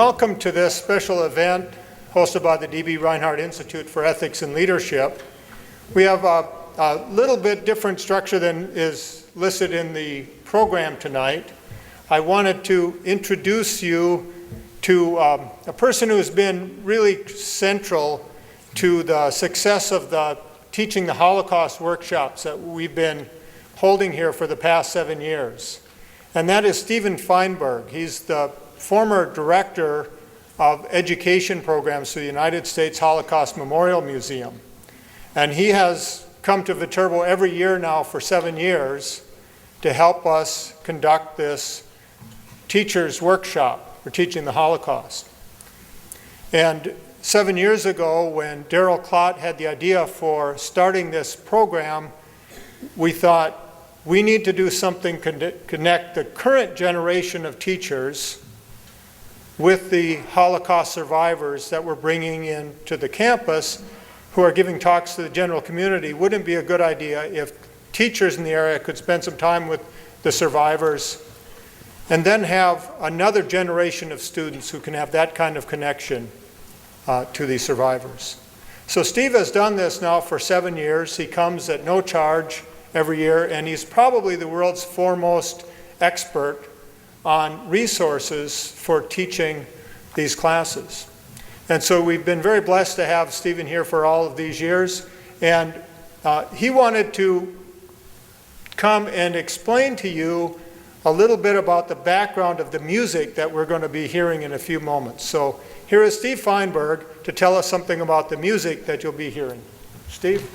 welcome to this special event hosted by the D.B. Reinhart Institute for Ethics and Leadership. We have a little bit different structure than is listed in the program tonight. I wanted to introduce you to a person who has been really central to the success of the Teaching the Holocaust workshops that we've been holding here for the past 7 years. And that is Stephen Feinberg. He's the former director of education programs for the United States Holocaust Memorial Museum. And he has come to Viterbo every year now for 7 years to help us conduct this teacher's workshop for teaching the Holocaust. And 7 years ago, when Darrell Klott had the idea for starting this program, we thought we need to do something connect the current generation of teachers with the Holocaust survivors that we're bringing into the campus who are giving talks to the general community. Wouldn't it be a good idea if teachers in the area could spend some time with the survivors and then have another generation of students who can have that kind of connection to these survivors? So Steve has done this now for 7 years. He comes at no charge every year, and he's probably the world's foremost expert on resources for teaching these classes. And so we've been very blessed to have Stephen here for all of these years, and he wanted to come and explain to you a little bit about the background of the music that we're going to be hearing in a few moments. So here is Steve Feinberg to tell us something about the music that you'll be hearing. Steve?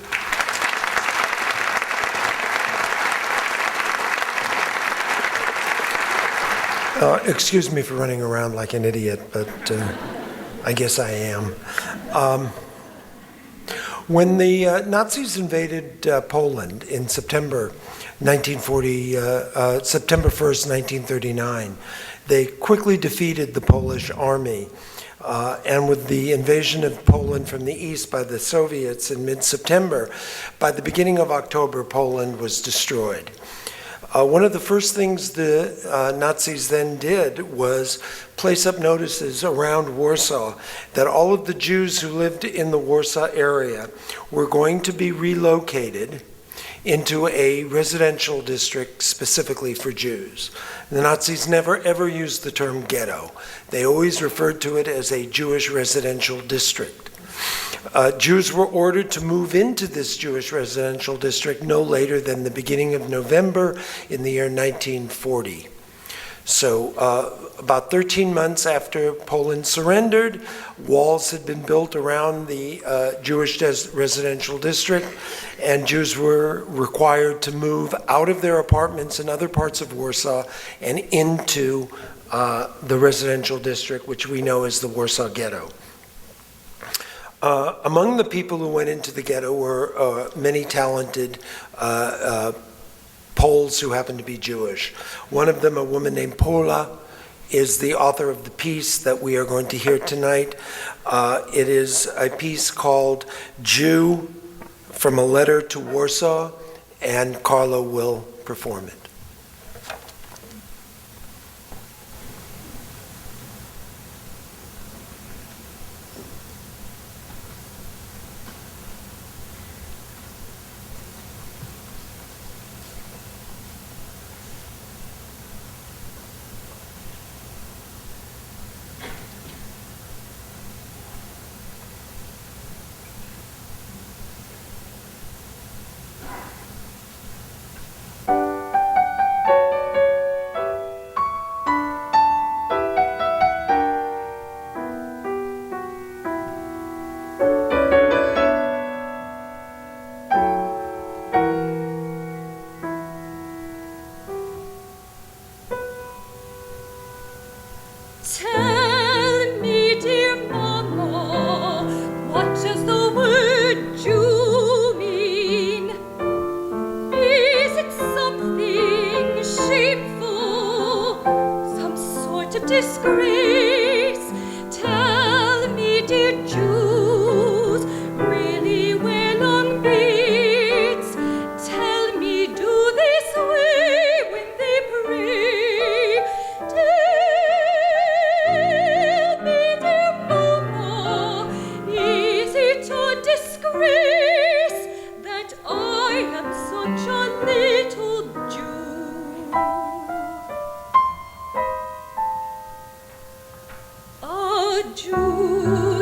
Excuse me for running around like an idiot, but I guess I am. When the Nazis invaded Poland in September 1940, September 1st, 1939, they quickly defeated the Polish army. And with the invasion of Poland from the east by the Soviets in mid-September, by the beginning of October, Poland was destroyed. One of the first things the Nazis then did was place up notices around Warsaw that all of the Jews who lived in the Warsaw area were going to be relocated into a residential district specifically for Jews. The Nazis never ever used the term ghetto. They always referred to it as a Jewish residential district. Jews were ordered to move into this Jewish residential district no later than the beginning of November in the year 1940. So about 13 months after Poland surrendered, walls had been built around the Jewish residential district, and Jews were required to move out of their apartments in other parts of Warsaw and into the residential district, which we know as the Warsaw Ghetto. Among the people who went into the ghetto were many talented Poles who happened to be Jewish. One of them, a woman named Paula, is the author of the piece that we are going to hear tonight. It is a piece called Jew from a Letter to Warsaw, and Carla will perform it. Disgrace, tell me, dear Jews, really well on beats, tell me, do they sway when they pray? Tell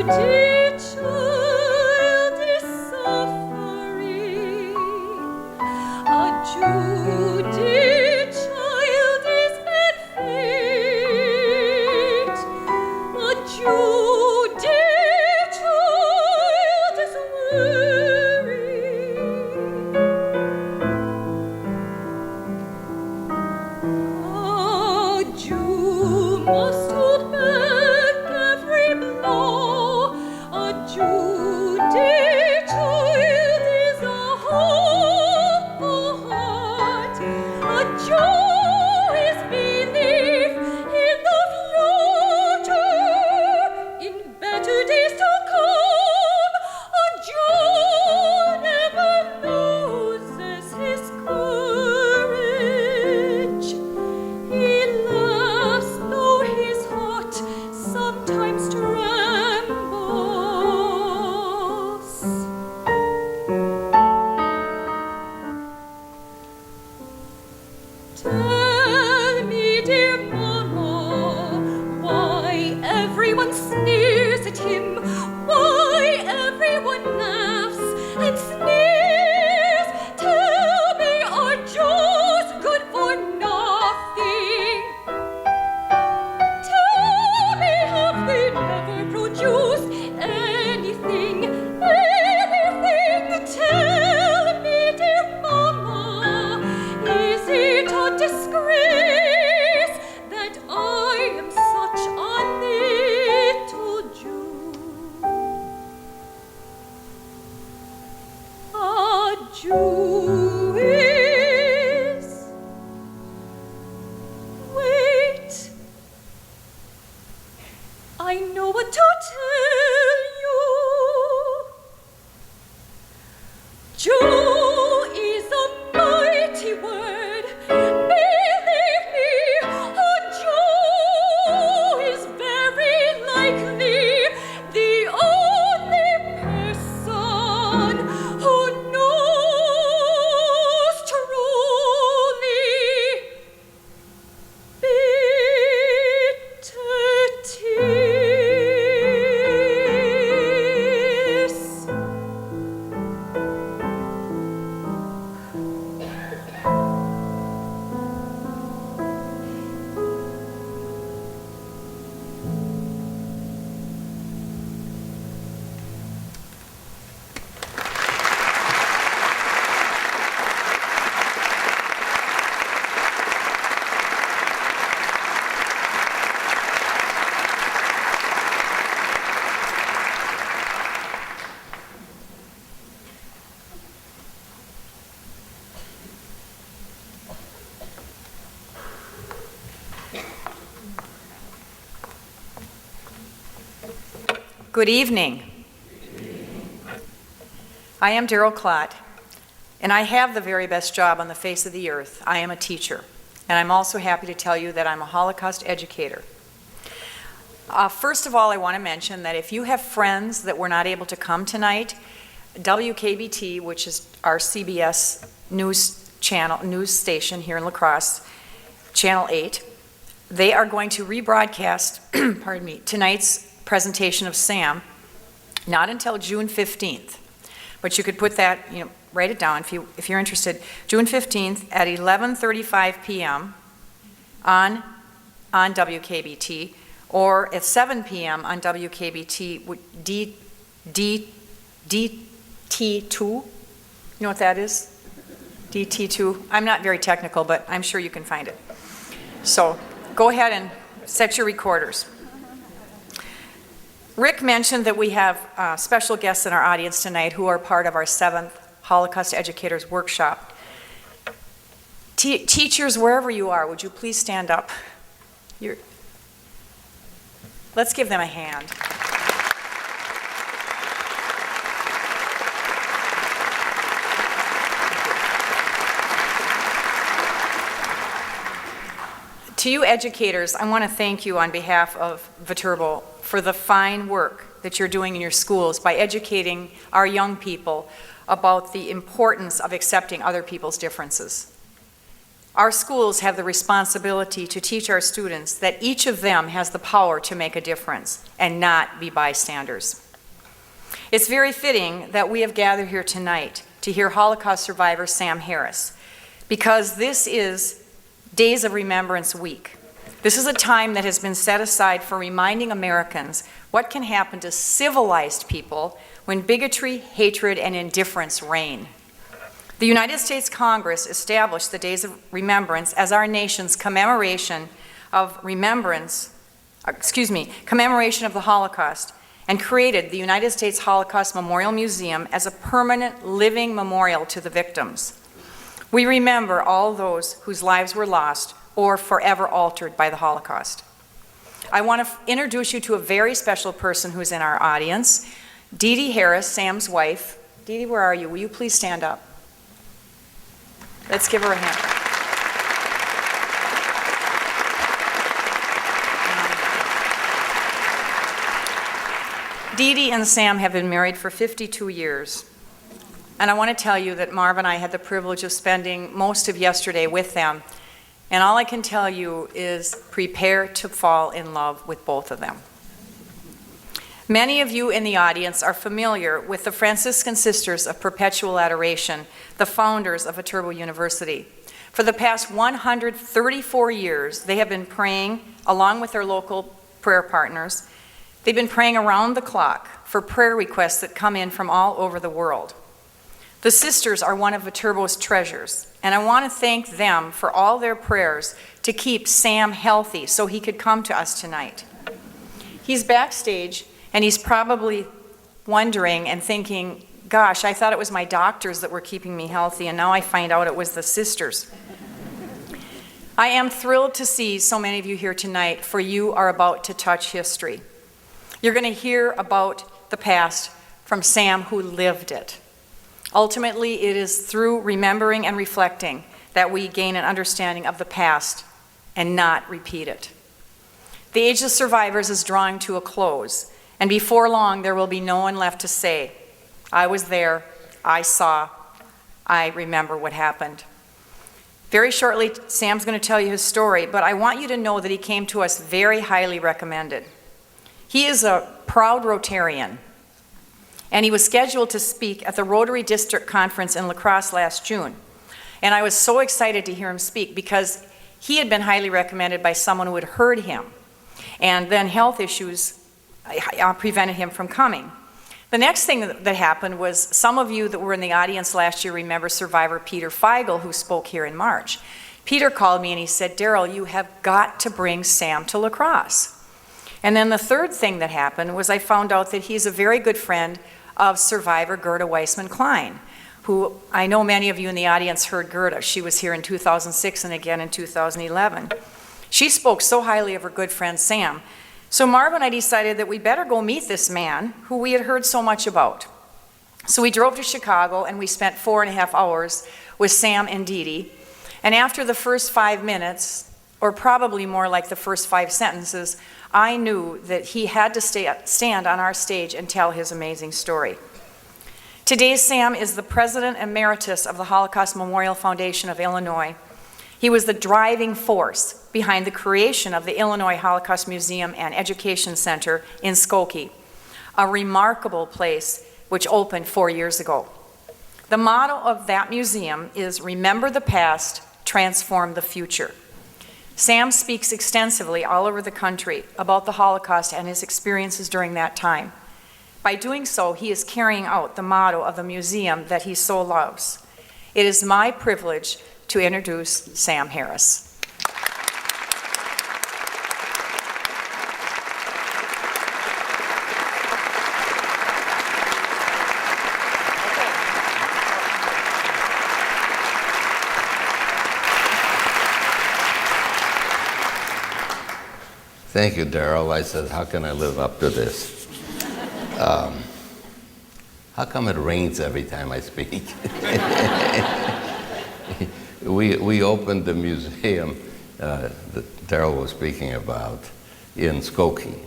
dear child is suffering. A Jew, dear child, is at fate. A Jew, dear child, is weary. A Jew must hold back every blow. A Jew, dear child, is a hopeful heart. A Jew is belief in the future, in better days to come. A Jew never loses his courage. He laughs though his heart sometimes trembles. Tell me, dear Mama, why everyone sneers at him, why everyone laughs and sneers. Tell me, are Jews good for nothing? Tell me, have they never produced anything, anything? Tell me, dear Mama, is it a disgrace that I am such a little Jew? A Jew is... Wait, I know what to tell you. Jew is a mighty word. Believe me, a Jew is very likely the only person who knows truly bitter tears. Good evening. I am Darrell Klott, and I have the very best job on the face of the earth. I am a teacher, and I'm also happy to tell you that I'm a Holocaust educator. First of all, I want to mention that if you have friends that were not able to come tonight, WKBT, which is our CBS news station here in La Crosse, Channel 8, they are going to rebroadcast, pardon me, tonight's presentation of Sam, not until June 15th. But you could put that, write it down if you're interested. June 15th at 11:35 p.m. on WKBT, or at 7 p.m. on WKBT DT2. You know what that is? DT2. I'm not very technical, but I'm sure you can find it. So go ahead and set your recorders. Rick mentioned that we have special guests in our audience tonight who are part of our 7th Holocaust Educators Workshop. Teachers, wherever you are, would you please stand up? Let's give them a hand. To you educators, I want to thank you on behalf of Viterbo for the fine work that you're doing in your schools by educating our young people about the importance of accepting other people's differences. Our schools have the responsibility to teach our students that each of them has the power to make a difference and not be bystanders. It's very fitting that we have gathered here tonight to hear Holocaust survivor Sam Harris, because this is Days of Remembrance Week. This is a time that has been set aside for reminding Americans what can happen to civilized people when bigotry, hatred, and indifference reign. The United States Congress established the Days of Remembrance as our nation's commemoration of the Holocaust, and created the United States Holocaust Memorial Museum as a permanent living memorial to the victims. We remember all those whose lives were lost or forever altered by the Holocaust. I want to introduce you to a very special person who's in our audience, Dee Dee Harris, Sam's wife. Dee Dee, where are you? Will you please stand up? Let's give her a hand. Dee Dee and Sam have been married for 52 years. And I want to tell you that Marv and I had the privilege of spending most of yesterday with them. And all I can tell you is prepare to fall in love with both of them. Many of you in the audience are familiar with the Franciscan Sisters of Perpetual Adoration, the founders of Viterbo University. For the past 134 years, they have been praying, along with their local prayer partners. They've been praying around the clock for prayer requests that come in from all over the world. The sisters are one of Viterbo's treasures, and I want to thank them for all their prayers to keep Sam healthy so he could come to us tonight. He's backstage, and he's probably wondering and thinking, gosh, I thought it was my doctors that were keeping me healthy, and now I find out it was the sisters. I am thrilled to see so many of you here tonight, for you are about to touch history. You're going to hear about the past from Sam, who lived it. Ultimately, it is through remembering and reflecting that we gain an understanding of the past and not repeat it. The Age of Survivors is drawing to a close, and before long, there will be no one left to say, I was there, I saw, I remember what happened. Very shortly, Sam's going to tell you his story, but I want you to know that he came to us very highly recommended. He is a proud Rotarian, and he was scheduled to speak at the Rotary District Conference in La Crosse last June. And I was so excited to hear him speak because he had been highly recommended by someone who had heard him, and then health issues prevented him from coming. The next thing that happened was, some of you that were in the audience last year remember survivor Peter Feigl, who spoke here in March. Peter called me and he said, Daryl, you have got to bring Sam to La Crosse. And then the third thing that happened was I found out that he's a very good friend of survivor Gerda Weissman-Klein, who I know many of you in the audience heard Gerda. She was here in 2006 and again in 2011. She spoke so highly of her good friend Sam. So Marv and I decided that we better go meet this man who we had heard so much about. So we drove to Chicago and we spent 4.5 hours with Sam and Dee Dee. And after the first 5 minutes, or probably more like the first 5 sentences, I knew that he had to stand on our stage and tell his amazing story. Today, Sam is the President Emeritus of the Holocaust Memorial Foundation of Illinois. He was the driving force behind the creation of the Illinois Holocaust Museum and Education Center in Skokie, a remarkable place which opened 4 years ago. The motto of that museum is "Remember the past, transform the future." Sam speaks extensively all over the country about the Holocaust and his experiences during that time. By doing so, he is carrying out the motto of the museum that he so loves. It is my privilege to introduce Sam Harris. Thank you, Daryl. I said, how can I live up to this? How come it rains every time I speak? We opened the museum that Daryl was speaking about in Skokie,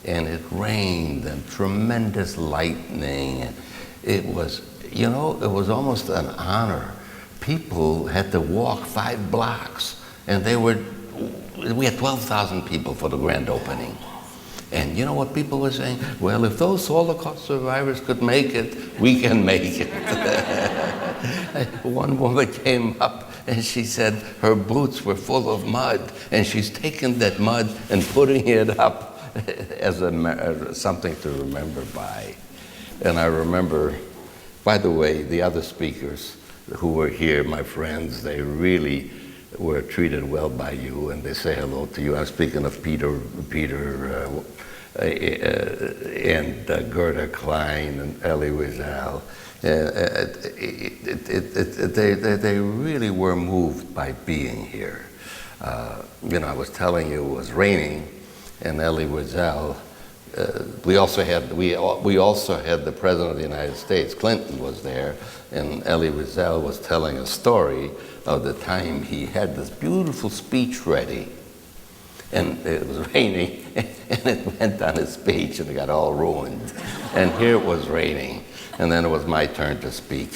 and it rained and tremendous lightning. It was, it was almost an honor people had to walk 5 blocks, and we had 12,000 people for the grand opening. And you know what people were saying? Well, if those Holocaust survivors could make it, we can make it. One woman came up and she said her boots were full of mud, and she's taken that mud and putting it up as something to remember by. And I remember, by the way, the other speakers who were here, my friends, they really were treated well by you, and they say hello to you. I'm speaking of Peter and Gerda Klein and Elie Wiesel. They really were moved by being here. You know, I was telling you it was raining, and Elie Wiesel. We also had the President of the United States, Clinton, was there, and Elie Wiesel was telling a story of the time he had this beautiful speech ready, and it was raining, and it went on his speech, and it got all ruined. And here it was raining, and then it was my turn to speak.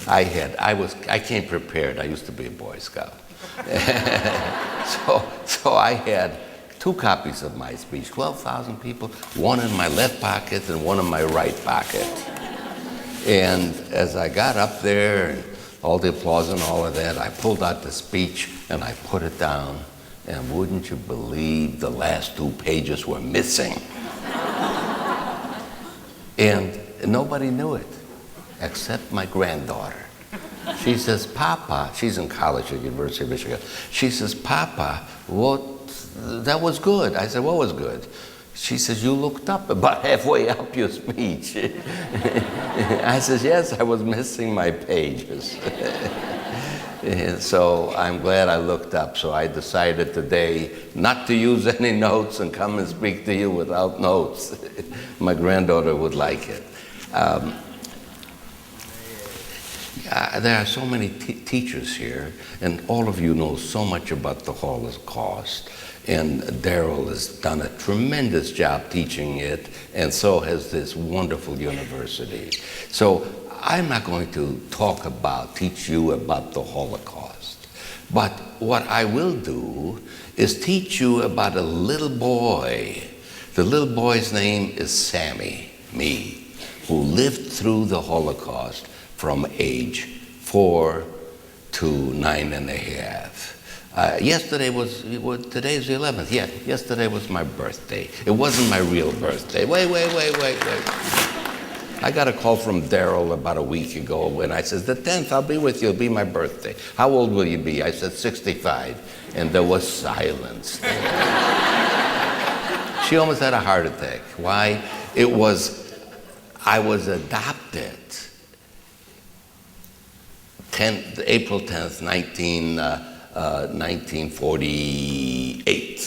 I came prepared. I used to be a Boy Scout, so I had 2 copies of my speech, 12,000 people, one in my left pocket and one in my right pocket. And as I got up there, and all the applause and all of that, I pulled out the speech and I put it down, and wouldn't you believe the last 2 pages were missing? And nobody knew it, except my granddaughter. She says, Papa, she's in college at the University of Michigan. She says, Papa, that was good. I said, what was good? She says, you looked up about halfway up your speech. I says, yes, I was missing my pages. And so I'm glad I looked up. So I decided today not to use any notes and come and speak to you without notes. My granddaughter would like it. There are so many teachers here, and all of you know so much about the Holocaust. And Daryl has done a tremendous job teaching it, and so has this wonderful university. So I'm not going to teach you about the Holocaust. But what I will do is teach you about a little boy. The little boy's name is Sammy, me, who lived through the Holocaust from age 4 to 9.5. Today's the 11th. Yeah, yesterday was my birthday. It wasn't my real birthday. Wait. I got a call from Daryl about a week ago when I said, the 10th, I'll be with you, it'll be my birthday. How old will you be? I said, 65. And there was silence. She almost had a heart attack. Why? I was adopted April 10th, 1948.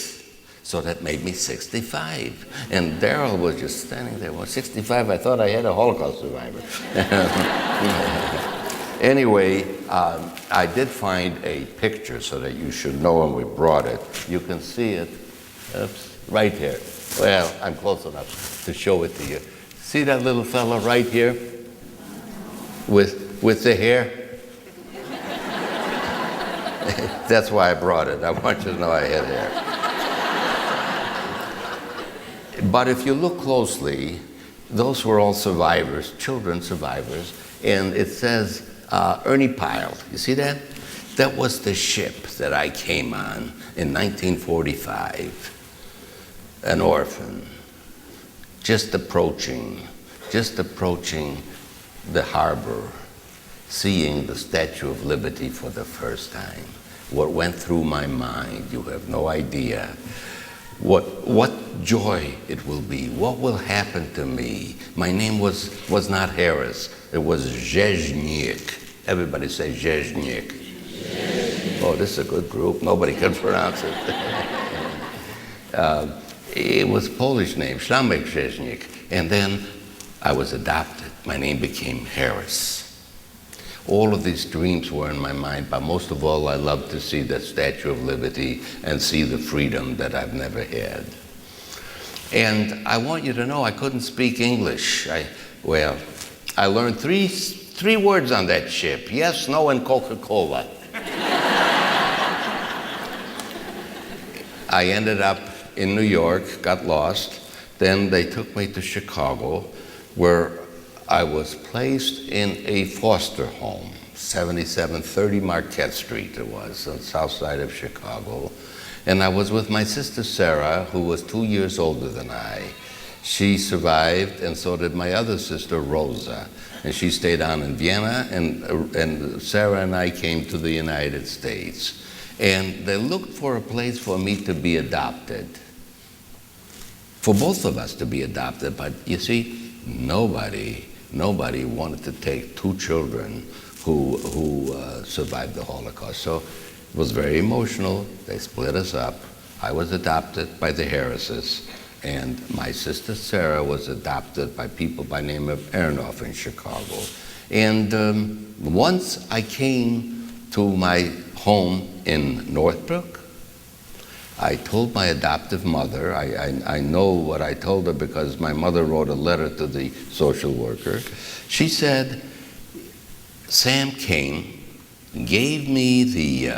So that made me 65. And Daryl was just standing there. Well, 65, I thought I had a Holocaust survivor. Anyway, I did find a picture so that you should know when we brought it. You can see it. Oops, right here. Well, I'm close enough to show it to you. See that little fella right here with the hair? That's why I brought it. I want you to know I had hair. But if you look closely, those were all survivors, children survivors, and it says Ernie Pyle. You see that? That was the ship that I came on in 1945, an orphan, just approaching the harbor, seeing the Statue of Liberty for the first time. What went through my mind, you have no idea. What joy it will be. What will happen to me? My name was not Harris. It was Zheznik. Everybody say Zheznik. Oh, this is a good group. Nobody can pronounce it. It was a Polish name, Szlamek Zheznik. And then I was adopted. My name became Harris. All of these dreams were in my mind, but most of all, I love to see the Statue of Liberty and see the freedom that I've never had. And I want you to know I couldn't speak English. I learned three 3 words on that ship: yes, no, and Coca-Cola. I ended up in New York, got lost. Then they took me to Chicago, where I was placed in a foster home, 7730 Marquette Street it was, on the south side of Chicago. And I was with my sister Sarah, who was 2 years older than I. She survived, and so did my other sister, Rosa. And she stayed on in Vienna, and Sarah and I came to the United States. And they looked for a place for me to be adopted, for both of us to be adopted. But you see, nobody wanted to take 2 children who survived the Holocaust. So it was very emotional. They split us up. I was adopted by the Harrises, and my sister Sarah was adopted by people by name of Aronoff in Chicago. And once I came to my home in Northbrook, I told my adoptive mother, I know what I told her because my mother wrote a letter to the social worker. She said, Sam came, gave me the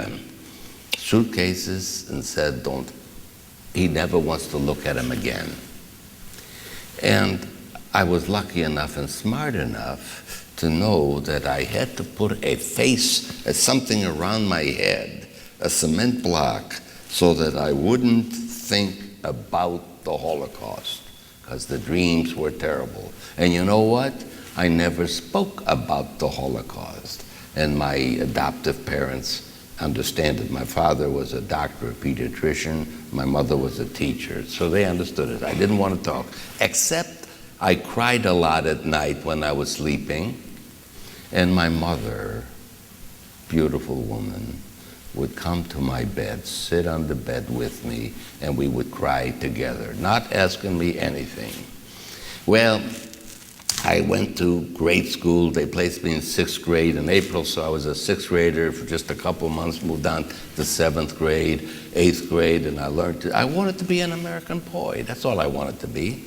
suitcases and said, he never wants to look at them again. And I was lucky enough and smart enough to know that I had to put a face, something around my head, a cement block, so that I wouldn't think about the Holocaust, because the dreams were terrible. And you know what? I never spoke about the Holocaust. And my adoptive parents understand it. My father was a doctor, a pediatrician. My mother was a teacher. So they understood it. I didn't want to talk, except I cried a lot at night when I was sleeping. And my mother, beautiful woman, would come to my bed, sit on the bed with me, and we would cry together, not asking me anything. Well, I went to grade school. They placed me in 6th grade in April, so I was a 6th grader for just a couple months, moved on to 7th grade, 8th grade, and I wanted to be an American boy. That's all I wanted to be.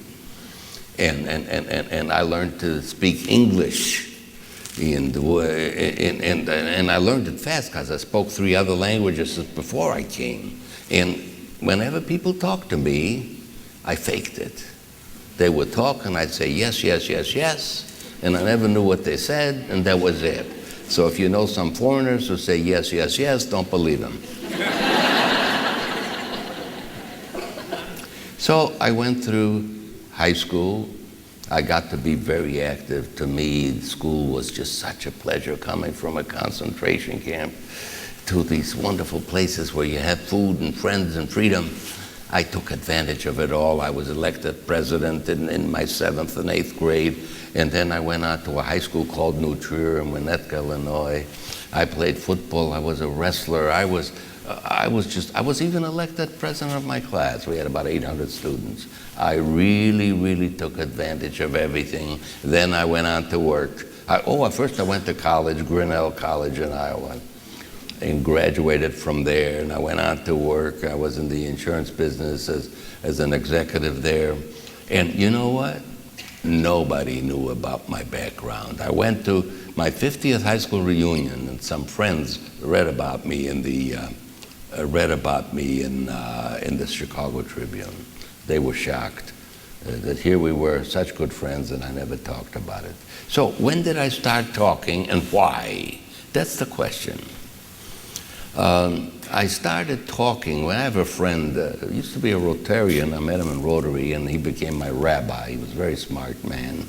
And I learned to speak English. And I learned it fast because I spoke 3 other languages before I came. And whenever people talked to me, I faked it. They would talk and I'd say yes, yes, yes, yes, and I never knew what they said, and that was it. So if you know some foreigners who say yes, yes, yes, don't believe them. So I went through high school. I got to be very active. To me, school was just such a pleasure, coming from a concentration camp to these wonderful places where you have food and friends and freedom. I took advantage of it all. I was elected president in my 7th and 8th grade, and then I went on to a high school called New Trier in Winnetka, Illinois. I played football. I was a wrestler. I was even elected president of my class. We had about 800 students. I really, really took advantage of everything. Then I went on to work. First I went to college, Grinnell College in Iowa, and graduated from there. And I went on to work. I was in the insurance business as an executive there. And you know what? Nobody knew about my background. I went to my 50th high school reunion, and some friends read about me in the Chicago Tribune. They were shocked that here we were, such good friends, and I never talked about it. So when did I start talking, and why? That's the question. I started talking when I have a friend, who used to be a Rotarian. I met him in Rotary, and he became my rabbi. He was a very smart man.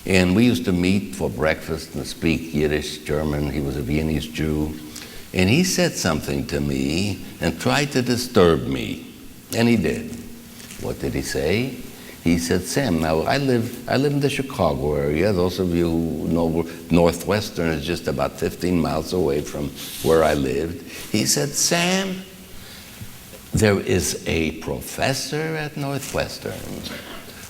And we used to meet for breakfast and speak Yiddish, German. He was a Viennese Jew. And he said something to me and tried to disturb me. And he did. What did he say? He said, Sam, now I live in the Chicago area. Those of you who know Northwestern is just about 15 miles away from where I lived. He said, Sam, there is a professor at Northwestern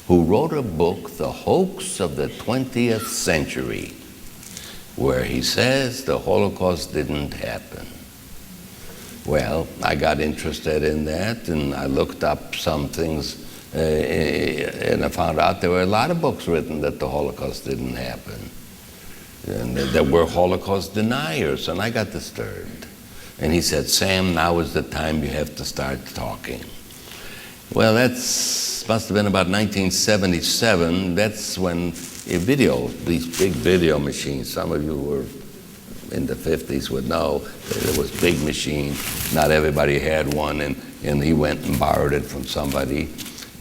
who wrote a book, The Hoax of the 20th Century, where he says the Holocaust didn't happen. Well, I got interested in that, and I looked up some things, and I found out there were a lot of books written that the Holocaust didn't happen. and that we're Holocaust deniers, and I got disturbed. And he said, Sam, now is the time you have to start talking. Well, that's must have been about 1977. That's when these big video machines, some of you who were in the 50s would know, there was big machine. Not everybody had one, and he went and borrowed it from somebody.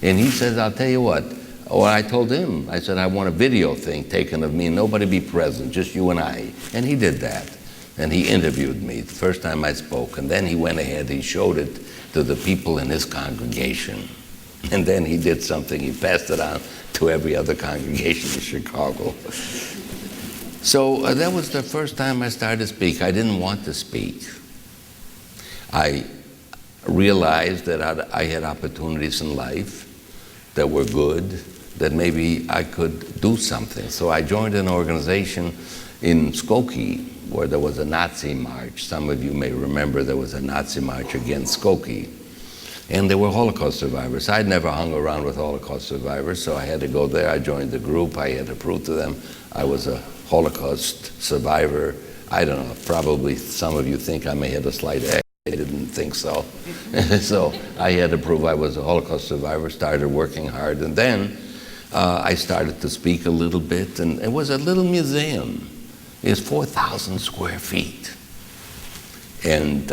And he says, I'll tell you what. Well, I told him, I said, I want a video thing taken of me, nobody be present, just you and I. And he did that. And he interviewed me the first time I spoke. And then he went ahead, he showed it to the people in his congregation. And then he did something, he passed it on to every other congregation in Chicago. So that was the first time I started to speak. I didn't want to speak. I realized that I had opportunities in life that were good, that maybe I could do something. So I joined an organization in Skokie where there was a Nazi march. Some of you may remember there was a Nazi march against Skokie. And there were Holocaust survivors. I'd never hung around with Holocaust survivors, so I had to go there. I joined the group. I had to prove to them I was a Holocaust survivor. I don't know, probably some of you think I may have a slight accent. I didn't think so. So I had to prove I was a Holocaust survivor, started working hard, and then I started to speak a little bit, and it was a little museum. It was 4,000 square feet. And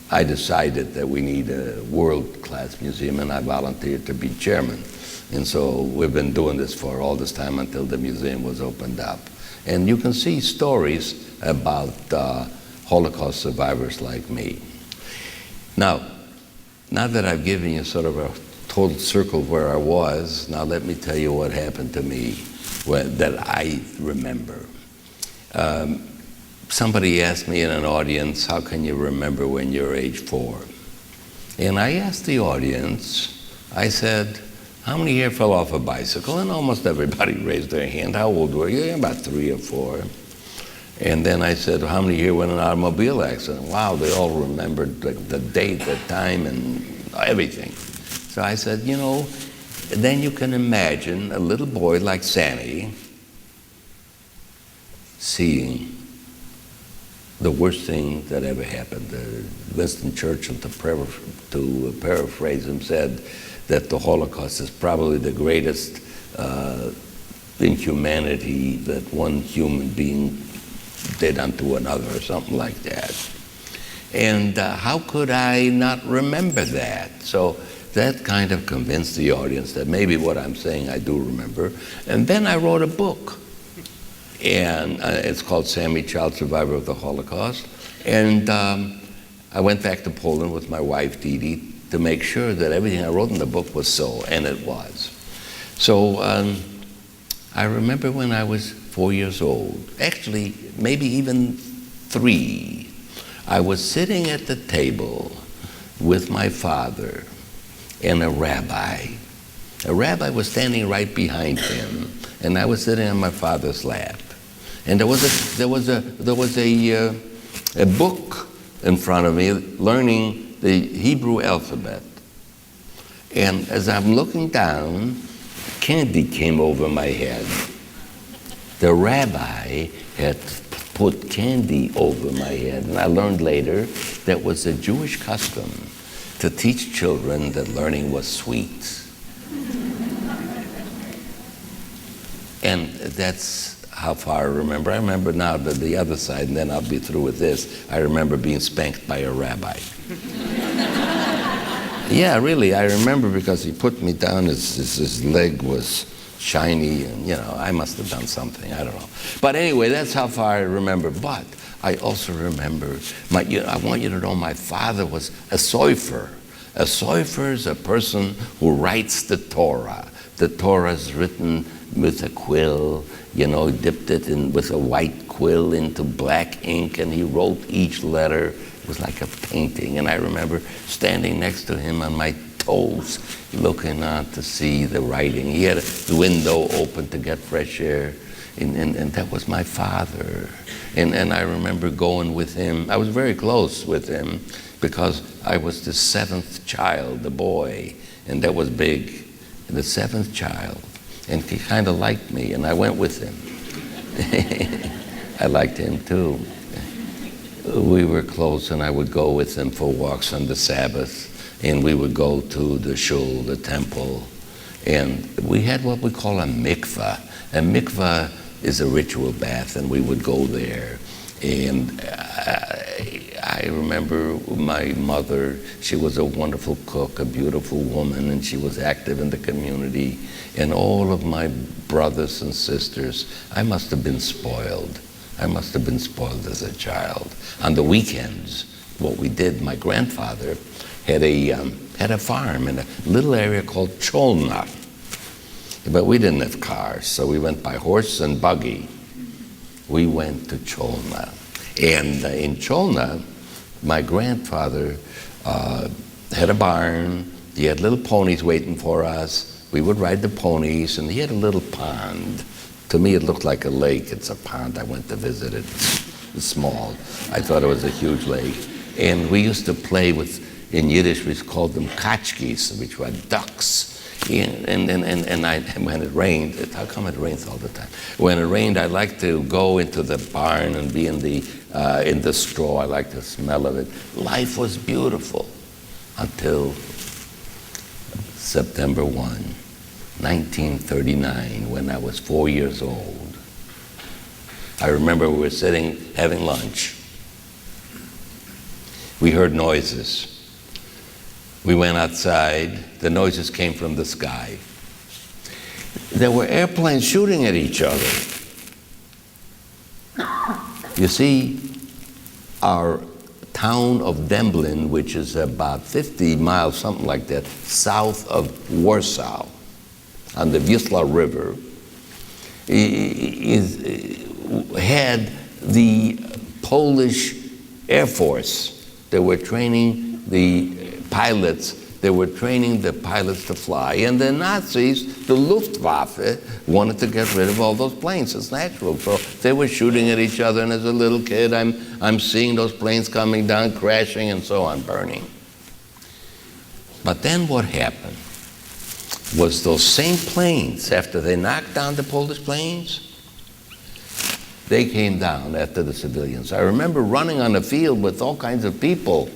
I decided that we need a world-class museum, and I volunteered to be chairman. And so we've been doing this for all this time until the museum was opened up. And you can see stories about Holocaust survivors like me. Now that I've given you sort of a total circle of where I was, now let me tell you what happened to me that I remember. Somebody asked me in an audience, how can you remember when you're age 4? And I asked the audience, I said, how many here fell off a bicycle? And almost everybody raised their hand. How old were you? About 3 or 4. And then I said, how many here were in an automobile accident? Wow, they all remembered the date, the time, and everything. So I said, you know, then you can imagine a little boy like Sammy seeing the worst thing that ever happened. Winston Churchill, to paraphrase him, said that the Holocaust is probably the greatest inhumanity that one human being did unto another, or something like that. And how could I not remember that? So that kind of convinced the audience that maybe what I'm saying I do remember. And then I wrote a book. And it's called Sammy, Child Survivor of the Holocaust. And I went back to Poland with my wife, Dee Dee, to make sure that everything I wrote in the book was so, and it was. So I remember when I was 4 years old, actually maybe even 3, I was sitting at the table with my father and a rabbi. A rabbi was standing right behind him, and I was sitting on my father's lap. And there was a book in front of me learning the Hebrew alphabet. And as I'm looking down, candy came over my head. The rabbi had put candy over my head, and I learned later that was a Jewish custom to teach children that learning was sweet. And that's how far I remember. I remember now the other side, and then I'll be through with this. I remember being spanked by a rabbi. Yeah, really, I remember because he put me down, his leg was shiny, and I must have done something, I don't know. But anyway, that's how far I remember. But I also remember, I want you to know my father was a sofer. A sofer is a person who writes the Torah. The Torah is written with a quill, dipped it in with a white quill into black ink, and he wrote each letter. It was like a painting, and I remember standing next to him on my toes, looking out to see the writing. He had the window open to get fresh air, and that was my father. And I remember going with him. I was very close with him because I was the 7th child, the boy, and that was big, the 7th child. And he kind of liked me, and I went with him. I liked him too. We were close, and I would go with him for walks on the Sabbath, and we would go to the shul, the temple, and we had what we call a mikvah. A mikvah is a ritual bath, and we would go there. And I remember my mother, she was a wonderful cook, a beautiful woman, and she was active in the community. And all of my brothers and sisters, I must have been spoiled. I must have been spoiled as a child. On the weekends, what we did, my grandfather had a farm in a little area called Cholna. But we didn't have cars, so we went by horse and buggy. We went to Cholna. And in Cholna, my grandfather had a barn. He had little ponies waiting for us. We would ride the ponies, and he had a little pond. To me, it looked like a lake. It's a pond. I went to visit it. It's small. I thought it was a huge lake. And we used to play with, in Yiddish, we called them kachkis, which were ducks. And when it rained, how come it rains all the time? When it rained, I liked to go into the barn and be in the straw. I liked the smell of it. Life was beautiful until September 1. 1939, when I was 4 years old. I remember we were sitting having lunch. We heard noises. We went outside. The noises came from the sky. There were airplanes shooting at each other. You see, our town of Demblin, which is about 50 miles, something like that, south of Warsaw, on the Wisła River, had the Polish Air Force. They were training the pilots. They were training the pilots to fly. And the Nazis, the Luftwaffe, wanted to get rid of all those planes. It's natural. So they were shooting at each other, and as a little kid, I'm seeing those planes coming down, crashing, and so on, burning. But then what happened was those same planes, after they knocked down the Polish planes, they came down after the civilians. I remember running on the field with all kinds of people,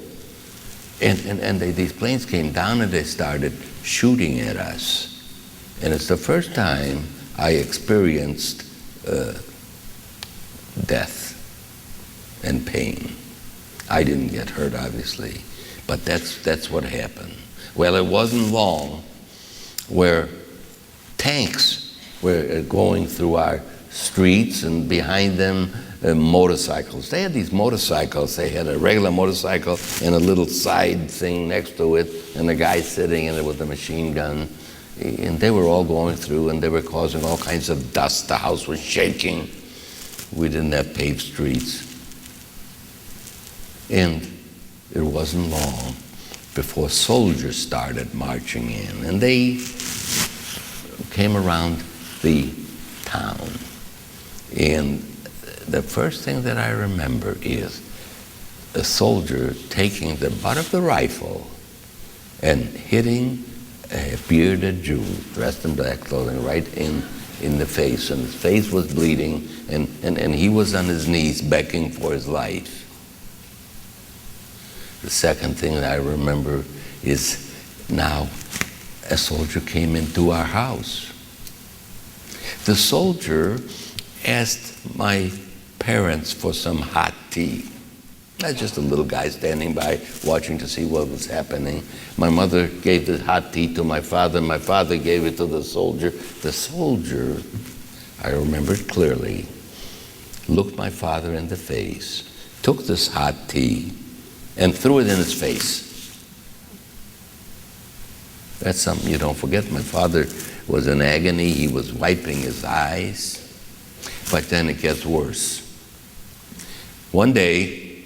and these planes came down and they started shooting at us. And it's the first time I experienced death and pain. I didn't get hurt, obviously, but that's what happened. Well, it wasn't long where tanks were going through our streets, and behind them motorcycles. They had these motorcycles. They had a regular motorcycle and a little side thing next to it, and a guy sitting in it with a machine gun. And they were all going through, and they were causing all kinds of dust. The house was shaking. We didn't have paved streets. And it wasn't long before soldiers started marching in, and they came around the town. And the first thing that I remember is a soldier taking the butt of the rifle and hitting a bearded Jew dressed in black clothing right in the face, and his face was bleeding, and he was on his knees begging for his life. The second thing that I remember is now a soldier came into our house. The soldier asked my parents for some hot tea. That's just a little guy standing by watching to see what was happening. My mother gave the hot tea to my father. My father gave it to the soldier. The soldier, I remember it clearly, looked my father in the face, took this hot tea, and threw it in his face. That's something you don't forget. My father was in agony. He was wiping his eyes. But then it gets worse. One day,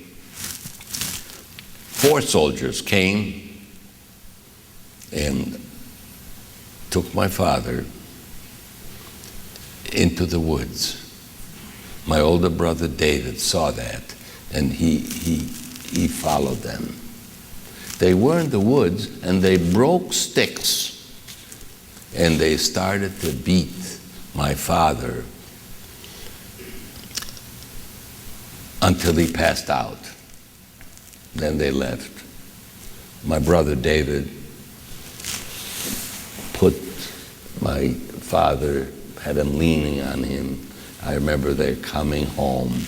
4 soldiers came and took my father into the woods. My older brother David saw that, and he followed them. They were in the woods, and they broke sticks, and they started to beat my father until he passed out. Then they left. My brother David put my father, had him leaning on him. I remember they're coming home.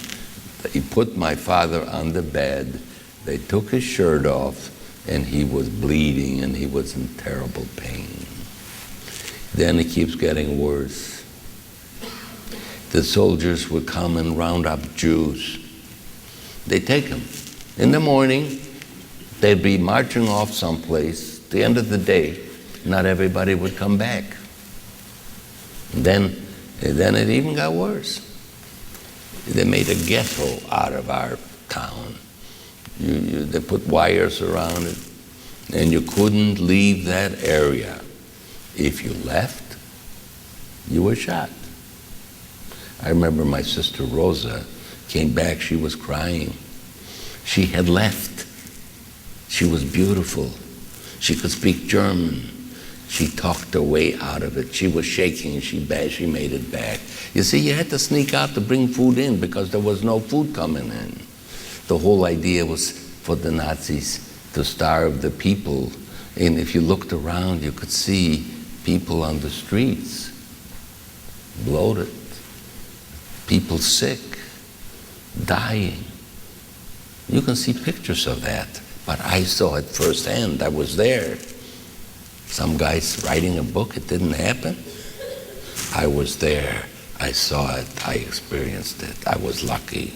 He put my father on the bed. They took his shirt off, and he was bleeding, and he was in terrible pain. Then it keeps getting worse. The soldiers would come and round up Jews. They take him. In the morning, they'd be marching off someplace. At the end of the day, not everybody would come back. And then it even got worse. They made a ghetto out of our town. They put wires around it, and you couldn't leave that area. If you left, you were shot. I remember my sister Rosa came back, she was crying. She had left. She was beautiful. She could speak German. She talked her way out of it. She was shaking, she made it back. You see, you had to sneak out to bring food in because there was no food coming in. The whole idea was for the Nazis to starve the people. And if you looked around, you could see people on the streets, bloated, people sick, dying. You can see pictures of that, but I saw it firsthand. I was there. Some guy's writing a book, it didn't happen. I was there. I saw it. I experienced it. I was lucky.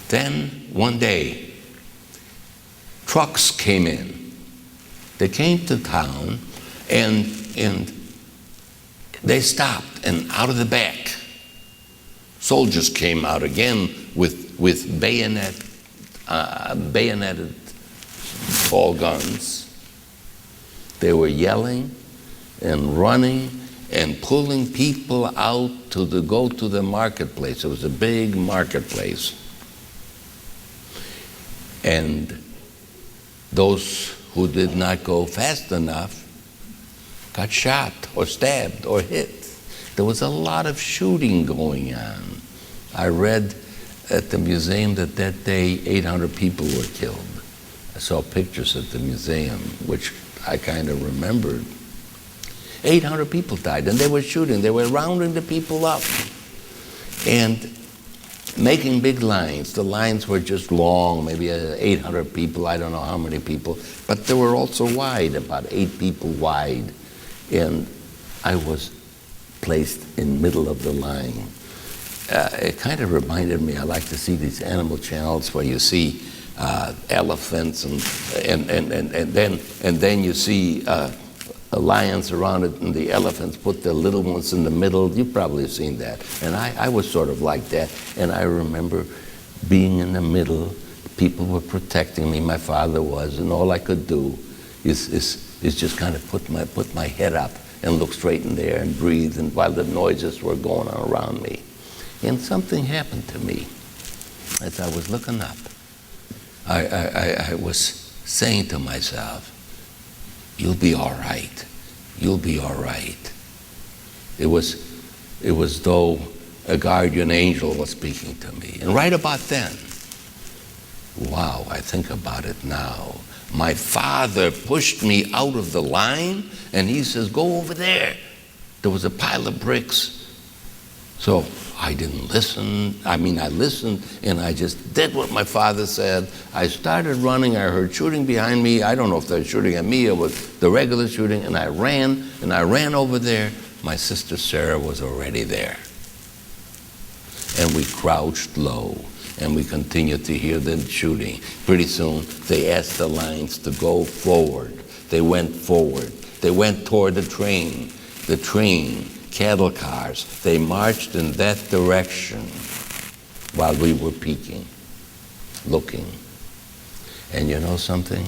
Then, one day, trucks came in. They came to town, and they stopped, and out of the back, soldiers came out again with bayoneted fall guns. They were yelling and running and pulling people out to go to the marketplace. It was a big marketplace. And those who did not go fast enough got shot or stabbed or hit. There was a lot of shooting going on. I read at the museum that day 800 people were killed. I saw pictures at the museum, which I kind of remembered. 800 people died, and they were shooting. They were rounding the people up and making big lines. The lines were just long, maybe 800 people, I don't know how many people, but they were also wide, about 8 people wide. And I was placed in middle of the line. It kind of reminded me, I like to see these animal channels where you see elephants and then you see lions around it, and the elephants put their little ones in the middle. You've probably seen that. And I was sort of like that. And I remember being in the middle. People were protecting me. My father was, and all I could do is just kind of put my head up and look straight in there and breathe, and while the noises were going on around me. And something happened to me as I was looking up. I was saying to myself, "You'll be all right. You'll be all right." It was though a guardian angel was speaking to me. And right about then, wow, I think about it now, my father pushed me out of the line, and he says, "Go over there." There was a pile of bricks. So I didn't listen. I listened, and I just did what my father said. I started running. I heard shooting behind me. I don't know if they were shooting at me or was the regular shooting, and I ran over there. My sister Sarah was already there. And we crouched low, and we continued to hear them shooting. Pretty soon, they asked the lines to go forward. They went forward. They went toward the train. The train, cattle cars, they marched in that direction while we were peeking, looking. And you know something?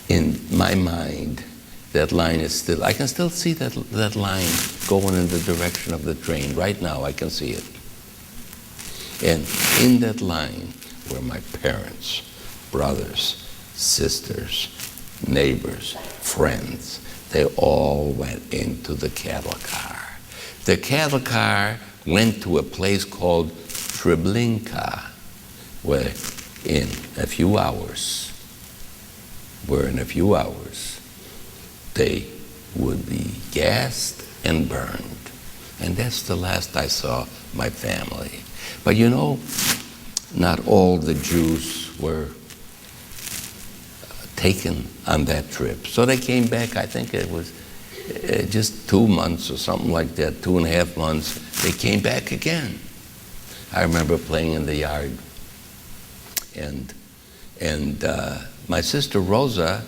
In my mind, that line is still, I can still see that line going in the direction of the train. Right now, I can see it. And in that line were my parents, brothers, sisters, neighbors, friends. They all went into the cattle car. The cattle car went to a place called Treblinka, where in a few hours, they would be gassed and burned. And that's the last I saw my family. But you know, not all the Jews were taken on that trip. So they came back, I think it was just 2 months or something like that, 2.5 months. They came back again. I remember playing in the yard. And my sister Rosa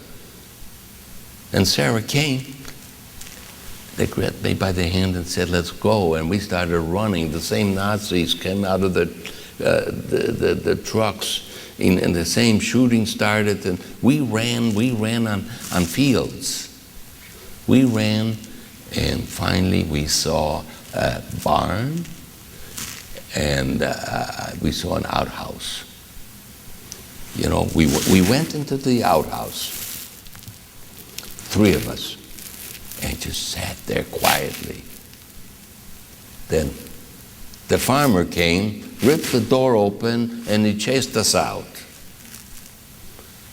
and Sarah came. They grabbed me by the hand and said, "Let's go." And we started running. The same Nazis came out of the trucks, and the same shooting started. And we ran on fields. We ran, and finally we saw a barn, and we saw an outhouse. You know, we went into the outhouse, 3 of us, and just sat there quietly. Then the farmer came, ripped the door open, and he chased us out.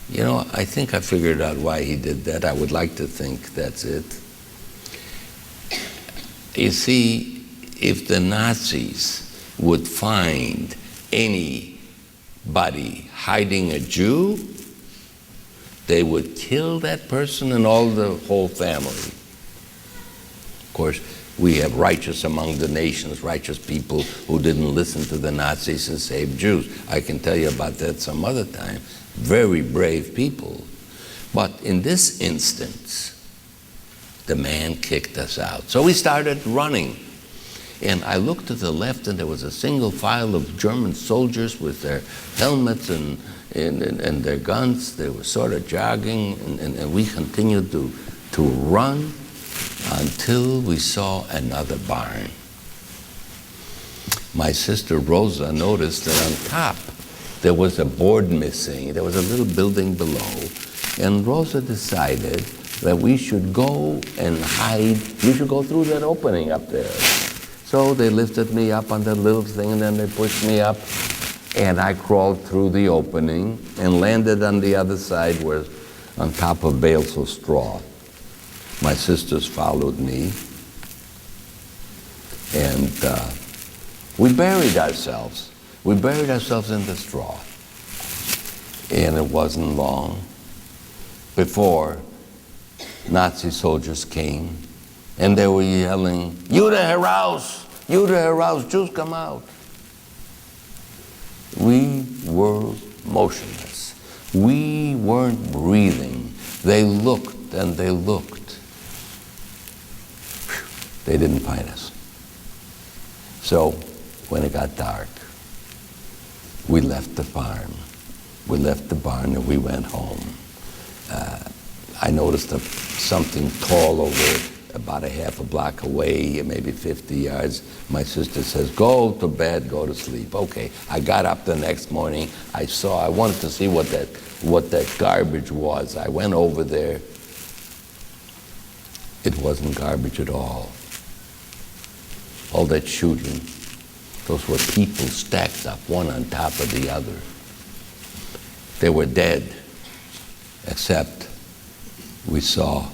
You know, I think I figured out why he did that. I would like to think that's it. You see, if the Nazis would find anybody hiding a Jew, they would kill that person and the whole family. Of course, we have righteous among the nations, righteous people who didn't listen to the Nazis and saved Jews. I can tell you about that some other time. Very brave people. But in this instance, the man kicked us out. So we started running. And I looked to the left, and there was a single file of German soldiers with their helmets and their guns. They were sort of jogging, and we continued to run until we saw another barn. My sister Rosa noticed that on top there was a board missing. There was a little building below. And Rosa decided that we should go and hide. We should go through that opening up there. So they lifted me up on that little thing, and then they pushed me up. And I crawled through the opening and landed on the other side, where on top of bales of straw. My sisters followed me, and we buried ourselves. We buried ourselves in the straw. And it wasn't long before Nazi soldiers came, and they were yelling, "Jude heraus! Jude heraus! Jews come out!" We were motionless. We weren't breathing. They looked and they looked. They didn't find us. So when it got dark, we left the farm. We left the barn and we went home. I noticed something tall over about a half a block away, maybe 50 yards. My sister says, "Go to bed, go to sleep." Okay, I got up the next morning. I wanted to see what that garbage was. I went over there. It wasn't garbage at all. All that shooting, those were people stacked up, one on top of the other. They were dead, except we saw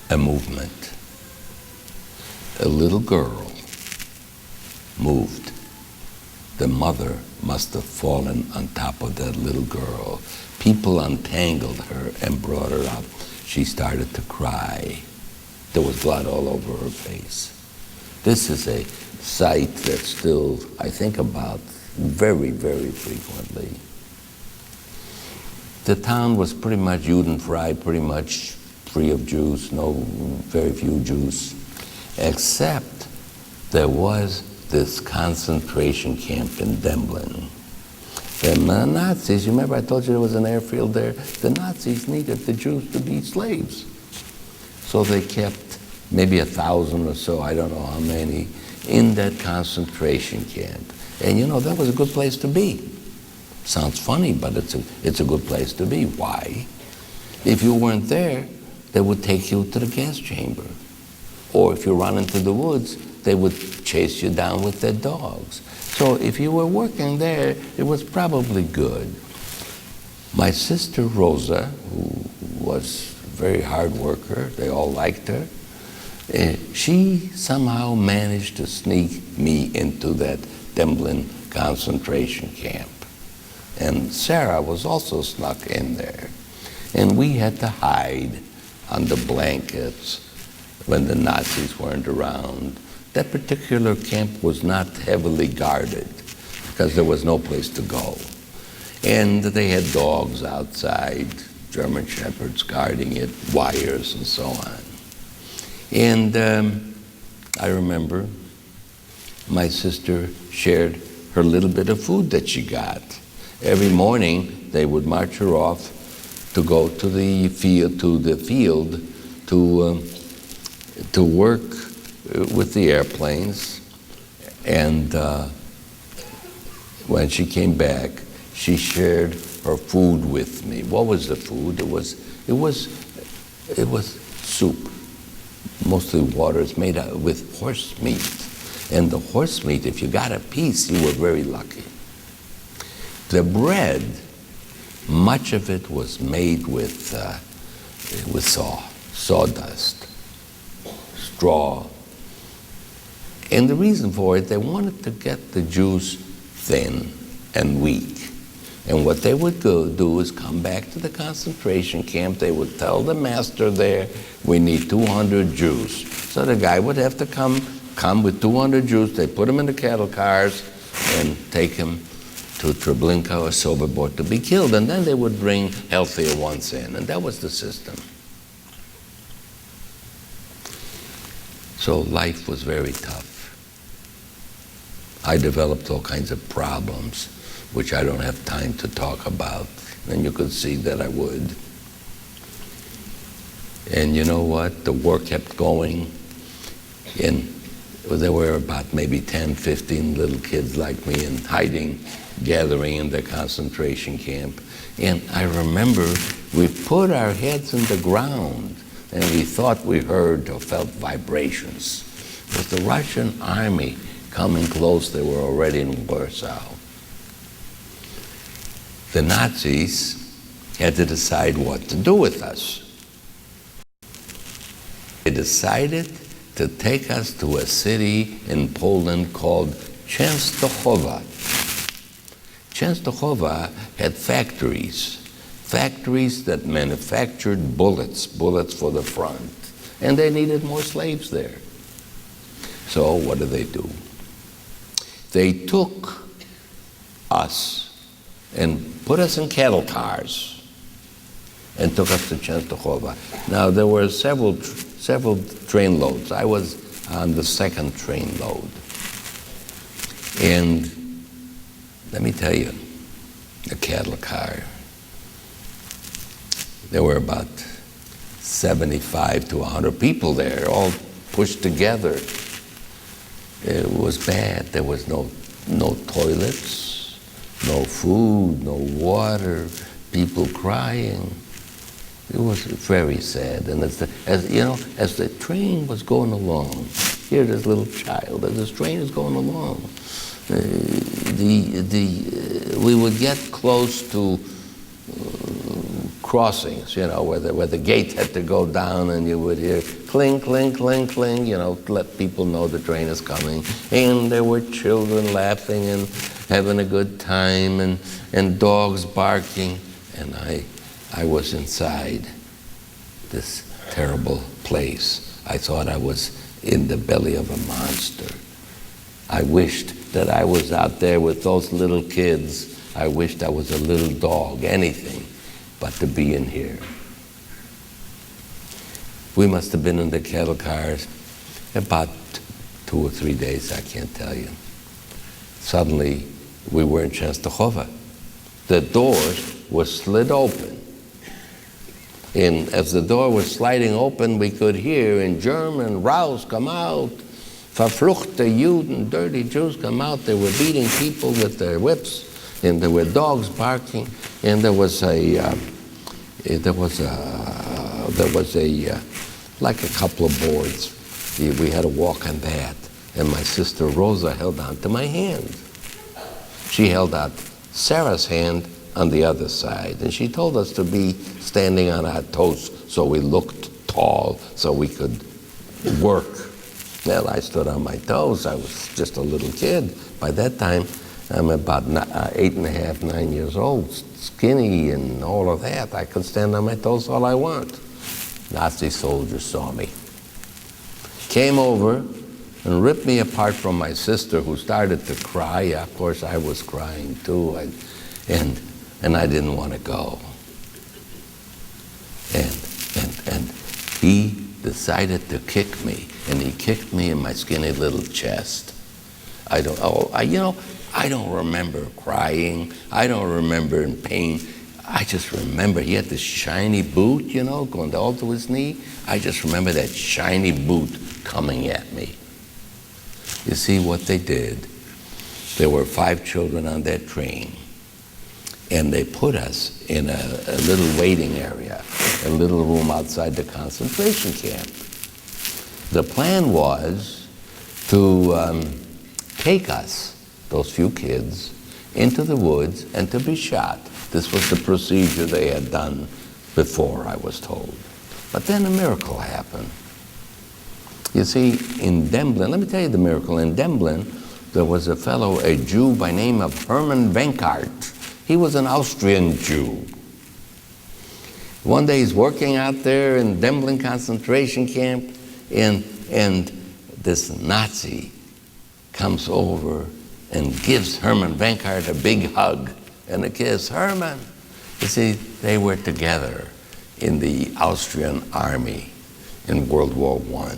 a movement. A little girl moved. The mother must have fallen on top of that little girl. People untangled her and brought her up. She started to cry. There was blood all over her face. This is a sight that still I think about very, very frequently. The town was pretty much Judenfrei, pretty much free of Jews, very few Jews, except there was this concentration camp in Demblin. The Nazis, you remember I told you there was an airfield there? The Nazis needed the Jews to be slaves. So they kept maybe 1,000 or so, I don't know how many, in that concentration camp. And you know, that was a good place to be. Sounds funny, but it's a good place to be. Why? If you weren't there, they would take you to the gas chamber. Or if you run into the woods, they would chase you down with their dogs. So if you were working there, it was probably good. My sister Rosa, who was a very hard worker, they all liked her, she somehow managed to sneak me into that Demblin concentration camp. And Sarah was also snuck in there. And we had to hide under blankets when the Nazis weren't around. That particular camp was not heavily guarded because there was no place to go. And they had dogs outside, German shepherds guarding it, wires and so on. And I remember my sister shared her little bit of food that she got. Every morning they would march her off to go to the field, to work with the airplanes. And when she came back, she shared her food with me. What was the food? It was soup, mostly water. It's made out with horse meat. And the horse meat, if you got a piece, you were very lucky. The bread, much of it was made with sawdust, straw. And the reason for it, they wanted to get the Jews thin and weak. And what they would do is come back to the concentration camp. They would tell the master there, we need 200 Jews. So the guy would have to come with 200 Jews. They put them in the cattle cars and take them to Treblinka or Sobibor to be killed. And then they would bring healthier ones in. And that was the system. So life was very tough. I developed all kinds of problems, which I don't have time to talk about. And you could see that I would. And you know what? The war kept going. And there were about maybe 10, 15 little kids like me in hiding, gathering in the concentration camp. And I remember we put our heads in the ground and we thought we heard or felt vibrations. It was the Russian army coming close. They were already in Warsaw. The Nazis had to decide what to do with us. They decided to take us to a city in Poland called Częstochowa. Częstochowa had factories that manufactured bullets for the front. And they needed more slaves there. So what did? They took us and put us in cattle cars and took us to Częstochowa. Now there were several train loads. I was on the second train load. And let me tell you, the cattle car, there were about 75 to 100 people there, all pushed together. It was bad. There was no toilets, no food, no water, people crying. It was very sad. And as the train was going along, here this little child, as this train is going along, we would get close to crossings, where the gate had to go down, and you would hear cling, cling, cling, cling, to let people know the train is coming. And there were children laughing and having a good time, and dogs barking. And I was inside this terrible place. I thought I was in the belly of a monster. I wished that I was out there with those little kids. I wished I was a little dog, anything but to be in here. We must have been in the cattle cars about 2 or 3 days, I can't tell you. Suddenly, we were in Częstochowa. The doors were slid open. And as the door was sliding open, we could hear in German, "Raus, come out. Verfluchte Juden, dirty Jews, come out." They were beating people with their whips, and there were dogs barking, and there was like a couple of boards. We had to walk on that, and my sister Rosa held on to my hand. She held out Sarah's hand on the other side, and she told us to be standing on our toes so we looked tall, so we could work. Well, I stood on my toes. I was just a little kid. By that time, I'm about 8.5, 9 years old, skinny and all of that. I could stand on my toes all I want. Nazi soldiers saw me, came over and ripped me apart from my sister, who started to cry. Of course, I was crying too, and I didn't want to go. And he decided to kick me, and he kicked me in my skinny little chest. I don't remember crying. I don't remember in pain. I just remember he had this shiny boot, going all to his knee. I just remember that shiny boot coming at me. You see what they did? There were 5 children on that train, and they put us in a little waiting area, a little room outside the concentration camp. The plan was to take us, those few kids, into the woods and to be shot. This was the procedure they had done before, I was told. But then a miracle happened. You see, in Demblin, let me tell you the miracle. In Demblin, there was a fellow, a Jew by name of Hermann Reinhart. He was an Austrian Jew. One day he's working out there in Demblin concentration camp, and this Nazi comes over and gives Hermann Reinhart a big hug and a kiss. Hermann! You see, they were together in the Austrian army in World War I.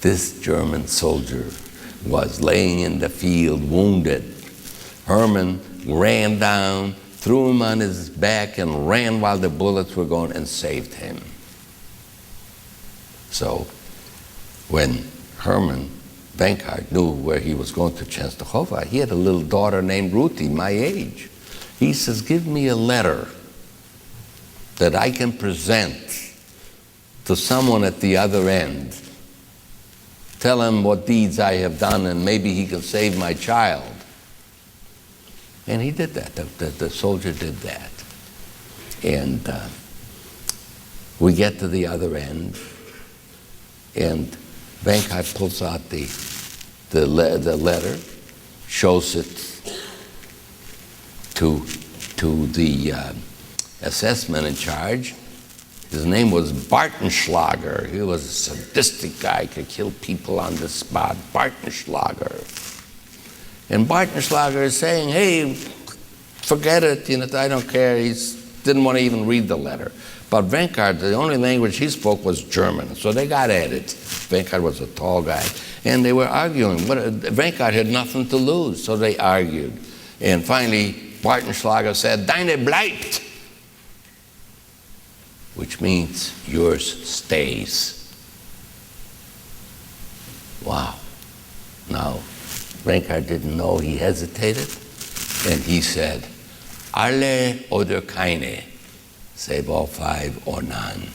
This German soldier was laying in the field wounded. Hermann ran down, threw him on his back, and ran while the bullets were going and saved him. So when Hermann Reinhart knew where he was going to Częstochowa, he had a little daughter named Ruthie, my age. He says, give me a letter that I can present to someone at the other end. Tell him what deeds I have done, and maybe he can save my child. And he did that. The soldier did that. And we get to the other end, and Reinhart pulls out the letter, shows it to the assessment in charge. His name was Bartenschlager. He was a sadistic guy, could kill people on the spot. Bartenschlager. And Bartenschlager is saying, hey, forget it, I don't care. He didn't want to even read the letter. But Reinhart, the only language he spoke was German, so they got at it. Reinhart was a tall guy, and they were arguing. But Reinhart had nothing to lose, so they argued. And finally, Bartenschlager said, Deine bleibt, which means yours stays. Wow. Now, Reinhart didn't know, he hesitated, and he said, alle oder keine, save all 5 or none.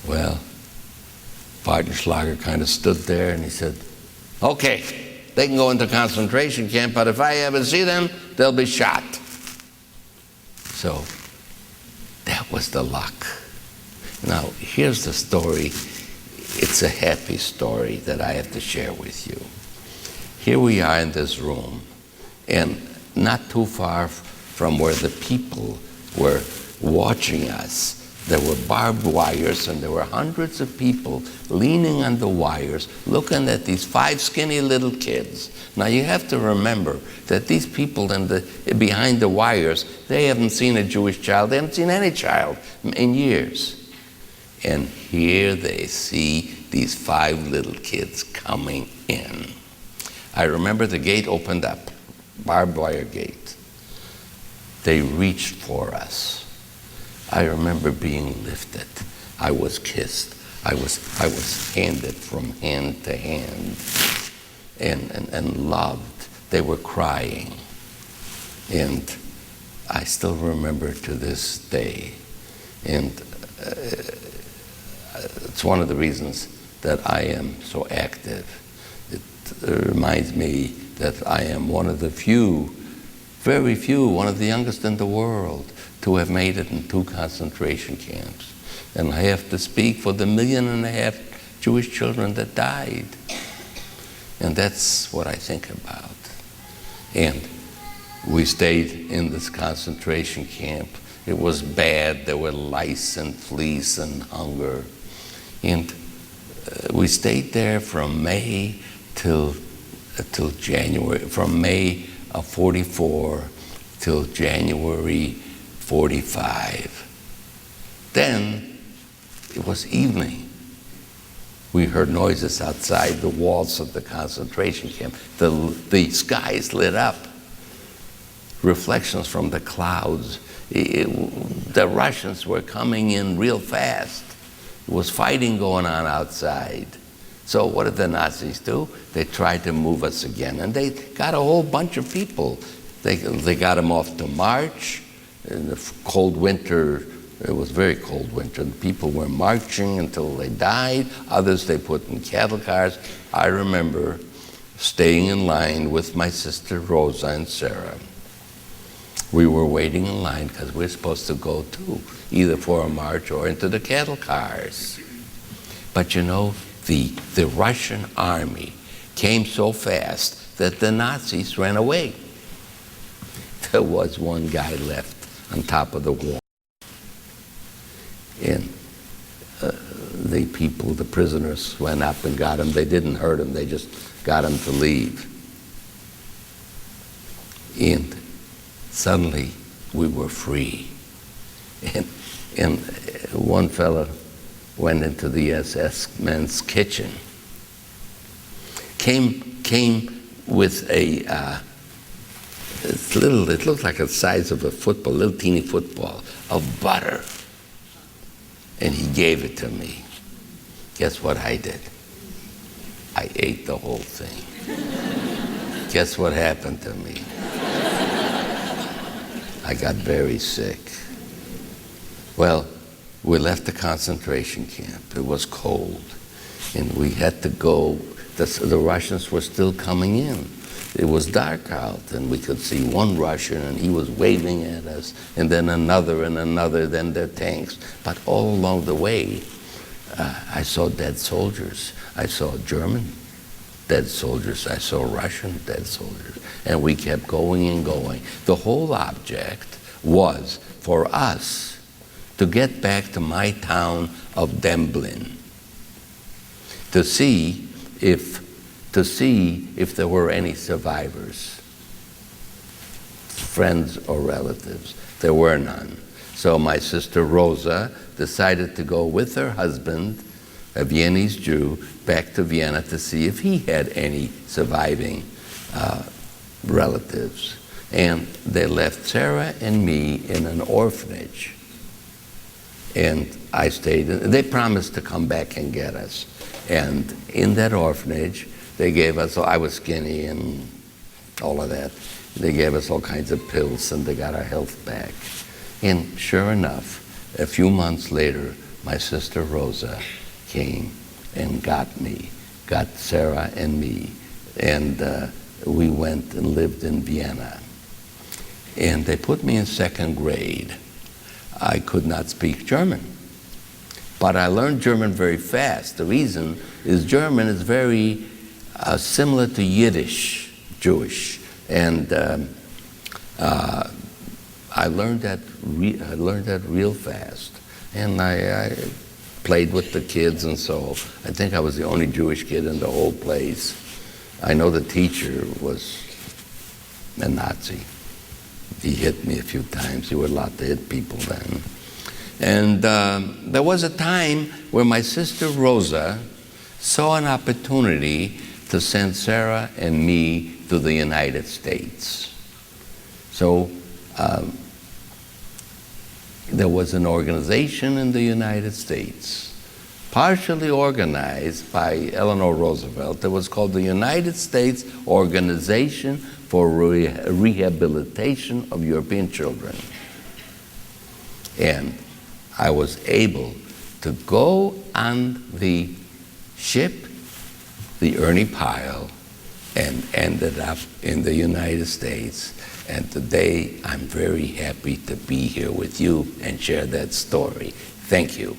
Well, Bartenschlager kind of stood there and he said, okay, they can go into concentration camp, but if I ever see them, they'll be shot. So that was the luck. Now, here's the story. It's a happy story that I have to share with you. Here we are in this room, and not too far from where the people were watching us, there were barbed wires, and there were hundreds of people leaning on the wires, looking at these 5 skinny little kids. Now you have to remember that these people behind the wires, they haven't seen a Jewish child, they haven't seen any child in years. And here they see these 5 little kids coming in. I remember the gate opened up, barbed wire gate. They reached for us. I remember being lifted. I was kissed. I was handed from hand to hand and loved. They were crying. And I still remember to this day. And it's one of the reasons that I am so active. It reminds me that I am one of the few, very few, one of the youngest in the world to have made it in 2 concentration camps. And I have to speak for the 1.5 million Jewish children that died. And that's what I think about. And we stayed in this concentration camp. It was bad. There were lice and fleas and hunger. And we stayed there from May till January, from May of 44 till January 45. Then it was evening. We heard noises outside the walls of the concentration camp. The skies lit up. Reflections from the clouds. The Russians were coming in real fast. There was fighting going on outside. So what did the Nazis do? They tried to move us again, and they got a whole bunch of people. They got them off to march. In the cold winter, it was very cold winter. The people were marching until they died. Others they put in cattle cars. I remember staying in line with my sister Rosa and Sarah. We were waiting in line because we're supposed to go too, either for a march or into the cattle cars. But you know, the Russian army came so fast that the Nazis ran away. There was one guy left on top of the wall. And the people, the prisoners, went up and got him. They didn't hurt him, they just got him to leave. And suddenly we were free. And one fellow went into the SS men's kitchen, came with it looked like the size of a football, little teeny football, of butter. And he gave it to me. Guess what I did? I ate the whole thing. Guess what happened to me? I got very sick. Well, we left the concentration camp. It was cold, and we had to go. The Russians were still coming in. It was dark out, and we could see one Russian, and he was waving at us, and then another, then their tanks. But all along the way, I saw dead soldiers. I saw German dead soldiers. I saw Russian dead soldiers. And we kept going and going. The whole object was for us to get back to my town of Demblin, to see if there were any survivors, friends or relatives. There were none. So my sister Rosa decided to go with her husband, a Viennese Jew, back to Vienna to see if he had any surviving relatives. And they left Sarah and me in an orphanage. And I stayed. They promised to come back and get us. And in that orphanage, they gave us, I was skinny and all of that. They gave us all kinds of pills, and they got our health back. And sure enough, a few months later, my sister Rosa came and got Sarah and me. And we went and lived in Vienna. And they put me in 2nd grade. I could not speak German, but I learned German very fast. The reason is German is very similar to Yiddish, Jewish, and I learned that real fast. And I played with the kids, and so I think I was the only Jewish kid in the whole place. I know the teacher was a Nazi. He hit me a few times. You were allowed to hit people then. And there was a time where my sister Rosa saw an opportunity to send Sarah and me to the United States. So there was an organization in the United States, partially organized by Eleanor Roosevelt, that was called the United States Organization for Rehabilitation of European Children. And I was able to go on the ship, the Ernie Pyle, and ended up in the United States. And today, I'm very happy to be here with you and share that story. Thank you.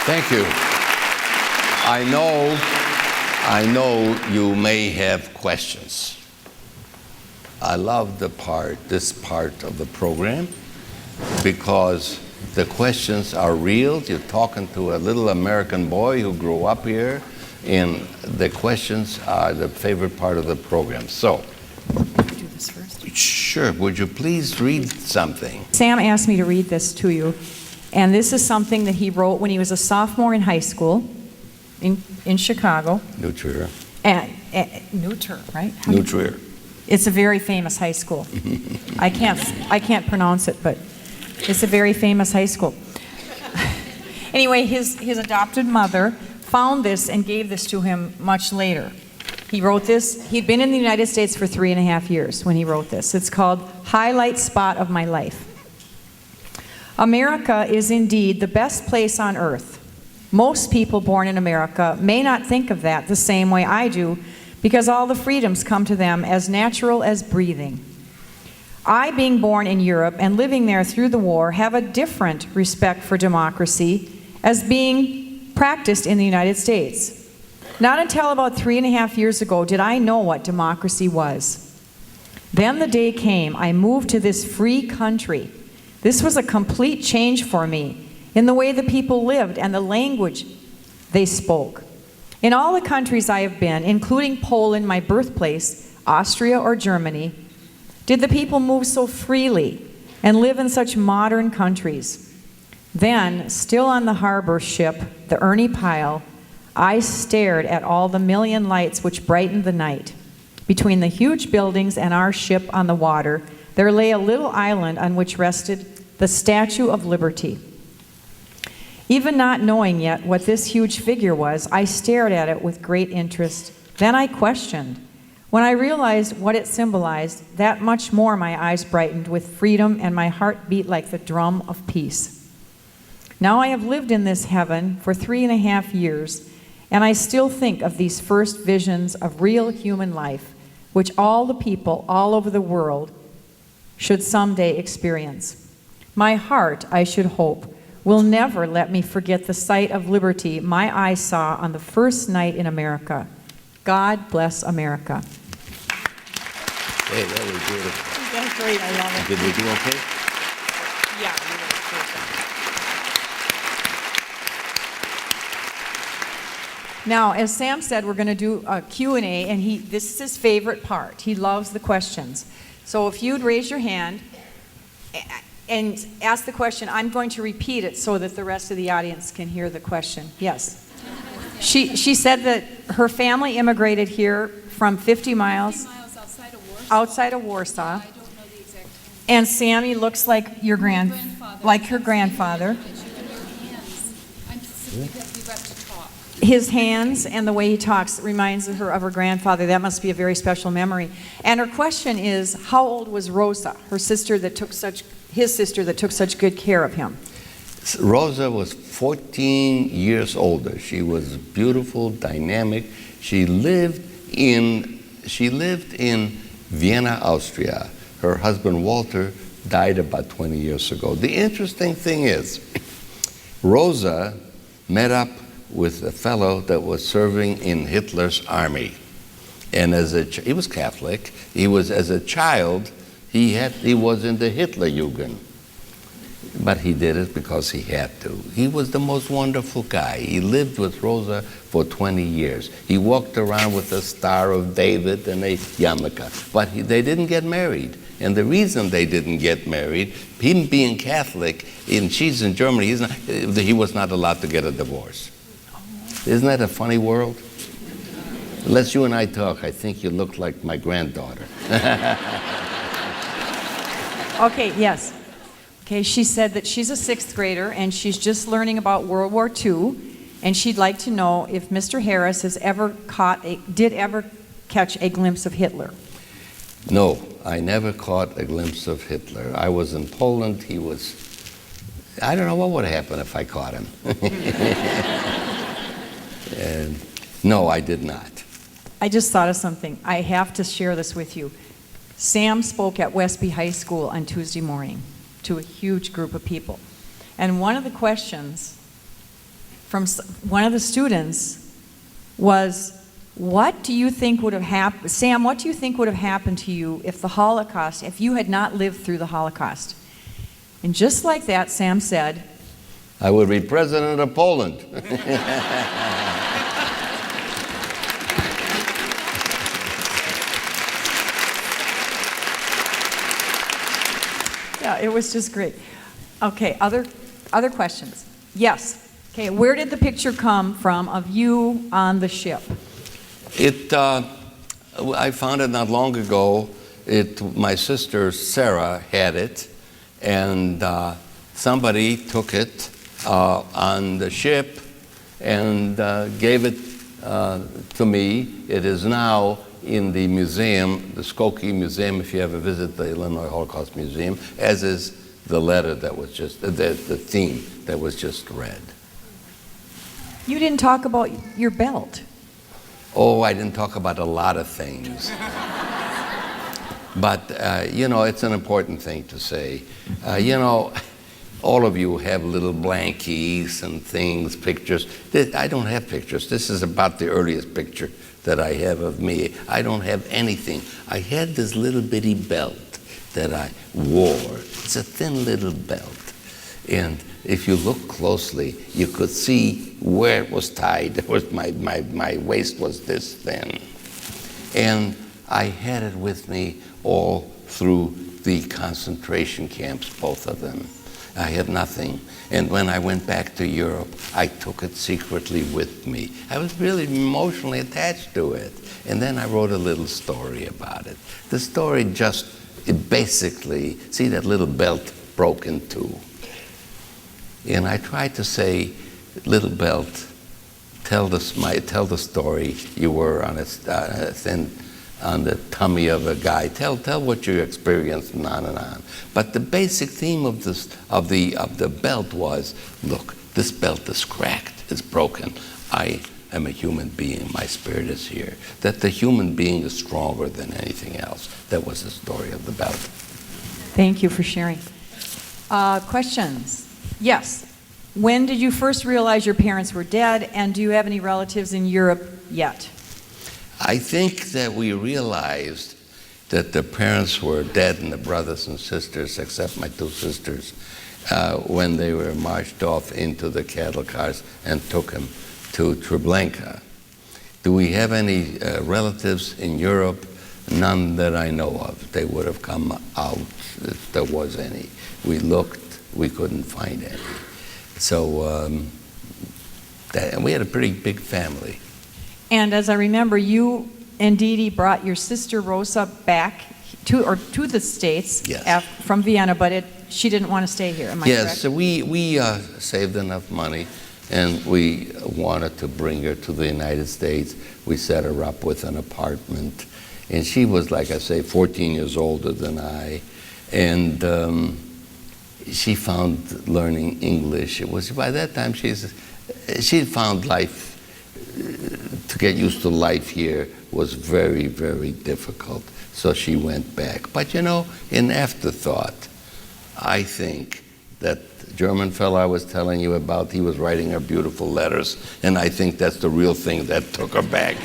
Thank you. I know you may have questions. I love this part of the program because the questions are real. You're talking to a little American boy who grew up here, and the questions are the favorite part of the program. So, Do this first. sure, would you please read something? Sam asked me to read this to you, and this is something that he wrote when he was a sophomore in high school in Chicago. New Trier. New Trier, right? New Trier. It's a very famous high school. I can't pronounce it, but it's a very famous high school. Anyway, his adopted mother found this and gave this to him much later. He wrote this. He'd been in the United States for 3.5 years when he wrote this. It's called Highlight Spot of My Life. America is indeed the best place on earth. Most people born in America may not think of that the same way I do, because all the freedoms come to them as natural as breathing. I, being born in Europe and living there through the war, have a different respect for democracy as being practiced in the United States. Not until about 3.5 years ago did I know what democracy was. Then the day came I moved to this free country. This was a complete change for me in the way the people lived and the language they spoke. In all the countries I have been, including Poland, my birthplace, Austria or Germany, did the people move so freely and live in such modern countries. Then, still on the harbor ship, the Ernie Pyle, I stared at all the million lights which brightened the night. Between the huge buildings and our ship on the water, there lay a little island on which rested the Statue of Liberty. Even not knowing yet what this huge figure was, I stared at it with great interest. Then I questioned. When I realized what it symbolized, that much more my eyes brightened with freedom and my heart beat like the drum of peace. Now I have lived in this heaven for 3.5 years, and I still think of these first visions of real human life, which all the people all over the world should someday experience. My heart, I should hope, will never let me forget the sight of liberty my eyes saw on the first night in America. God bless America. Hey, that was beautiful. That's great. I love it. Did we do okay? Yeah, you did perfect. Now, as Sam said, we're going to do a Q&A, and this is his favorite part. He loves the questions. So if you'd raise your hand and ask the question, I'm going to repeat it so that the rest of the audience can hear the question. Yes. She said that her family immigrated here from 50 miles outside of Warsaw. I don't know the exact time. And Sammy looks like your like her grandfather. Because we got to talk. His hands and the way he talks reminds her of her grandfather. That must be a very special memory. And her question is, how old was Rosa, his sister that took such good care of him? Rosa was 14 years older. She was beautiful, dynamic. She lived in Vienna, Austria. Her husband, Walter, died about 20 years ago. The interesting thing is, Rosa met up with a fellow that was serving in Hitler's army. And he was Catholic. As a child, he was in the Hitlerjugend. But he did it because he had to. He was the most wonderful guy. He lived with Rosa for 20 years. He walked around with a Star of David and a yarmulke. But they didn't get married. And the reason they didn't get married, him being Catholic, and she's in Germany, he was not allowed to get a divorce. Isn't that a funny world? Unless you and I talk, I think you look like my granddaughter. Okay, yes. Okay, she said that she's a 6th grader and she's just learning about World War II, and she'd like to know if Mr. Harris has ever did ever catch a glimpse of Hitler. No, I never caught a glimpse of Hitler. I was in Poland. He was, I don't know what would happen if I caught him. And no, I did not. I just thought of something. I have to share this with you. Sam spoke at Westby High School on Tuesday morning to a huge group of people. And one of the questions from one of the students was, what do you think would have happened, Sam, what do you think would have happened to you if the Holocaust, if you had not lived through the Holocaust? And just like that, Sam said, I would be president of Poland. yeah, it was just great. Okay, other questions? Yes. Okay, where did the picture come from of you on the ship? I found it not long ago. My sister Sarah had it, and somebody took it on the ship and gave it to me. It is now in the museum, the Skokie Museum, if you ever visit the Illinois Holocaust Museum, as is the letter that was just, the theme that was just read. You didn't talk about your belt. Oh, I didn't talk about a lot of things. But, you know, it's an important thing to say. You know, all of you have little blankies and things, pictures. I don't have pictures. This is about the earliest picture that I have of me. I don't have anything. I had this little bitty belt that I wore. It's a thin little belt. And if you look closely, you could see where it was tied. It was my waist was this thin. And I had it with me all through the concentration camps, both of them. I had nothing. And when I went back to Europe, I took it secretly with me. I was really emotionally attached to it. And then I wrote a little story about it. The story it basically, see that little belt broke in two. And I tried to say, little belt, tell the story. You were on on the tummy of a guy. Tell what you experienced, and on and on. But the basic theme of the belt was, look, this belt is cracked, it's broken. I am a human being. My spirit is here. That the human being is stronger than anything else. That was the story of the belt. Thank you for sharing. Questions? Yes. When did you first realize your parents were dead, and do you have any relatives in Europe yet? I think that we realized that the parents were dead and the brothers and sisters, except my two sisters, when they were marched off into the cattle cars and took them to Treblinka. Do we have any relatives in Europe? None that I know of. They would have come out if there was any. We looked, we couldn't find any. So and we had a pretty big family. And as I remember, you and Dee Dee brought your sister Rosa back to the States. Yes. From Vienna, but she didn't want to stay here. Am I correct? Yes, so we saved enough money, and we wanted to bring her to the United States. We set her up with an apartment, and she was, like I say, 14 years older than I, and she found learning English. It was by that time she found life. To get used to life here was very, very difficult. So she went back. But you know, in afterthought, I think that German fellow I was telling you about, he was writing her beautiful letters, and I think that's the real thing that took her back.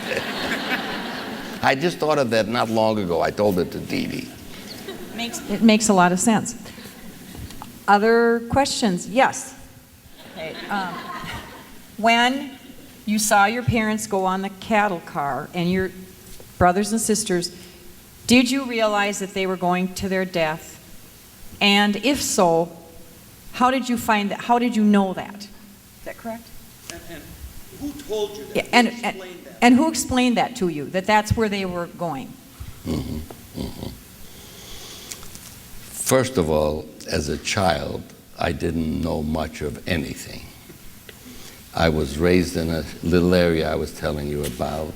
I just thought of that not long ago. I told it to Dee Dee. It makes a lot of sense. Other questions? Yes. Okay. When you saw your parents go on the cattle car and your brothers and sisters, did you realize that they were going to their death? And if so, how did you find that? How did you know that? Is that correct? Who told you that? Yeah, Who and, explained that? and who explained that to you, that that's where they were going? First of all, as a child, I didn't know much of anything. I was raised in a little area I was telling you about,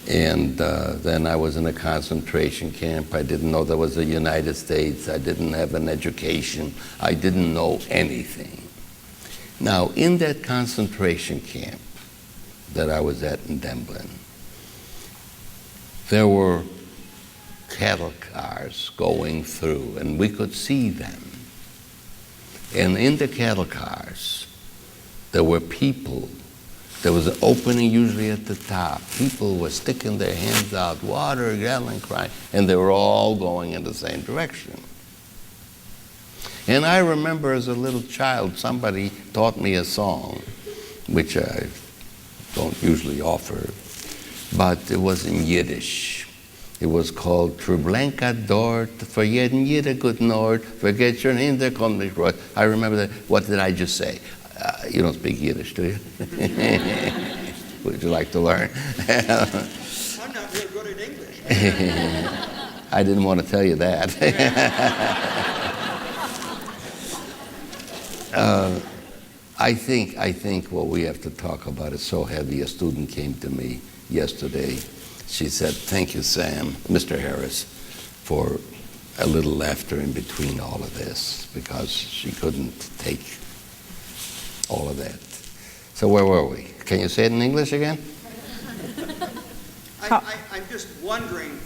and then I was in a concentration camp. I didn't know there was a United States. I didn't have an education. I didn't know anything. Now, in that concentration camp that I was at in Demblin, there were cattle cars going through, and we could see them. And in the cattle cars, there were people. There was an opening usually at the top. People were sticking their hands out, water, yelling, crying, and they were all going in the same direction. And I remember as a little child, somebody taught me a song, which I don't usually offer, but it was in Yiddish. It was called Trublenka dort, for jeden jeder gut Nord, forget your name, there kommt nicht Rot. I remember that. What did I just say? You don't speak Yiddish, do you? Would you like to learn? I'm not real good at English. I didn't want to tell you that. I think what we have to talk about is so heavy. A student came to me yesterday. She said, "Thank you, Sam, Mr. Harris, for a little laughter in between all of this," because she couldn't take all of that. So where were we? Can you say it in English again? I'm just wondering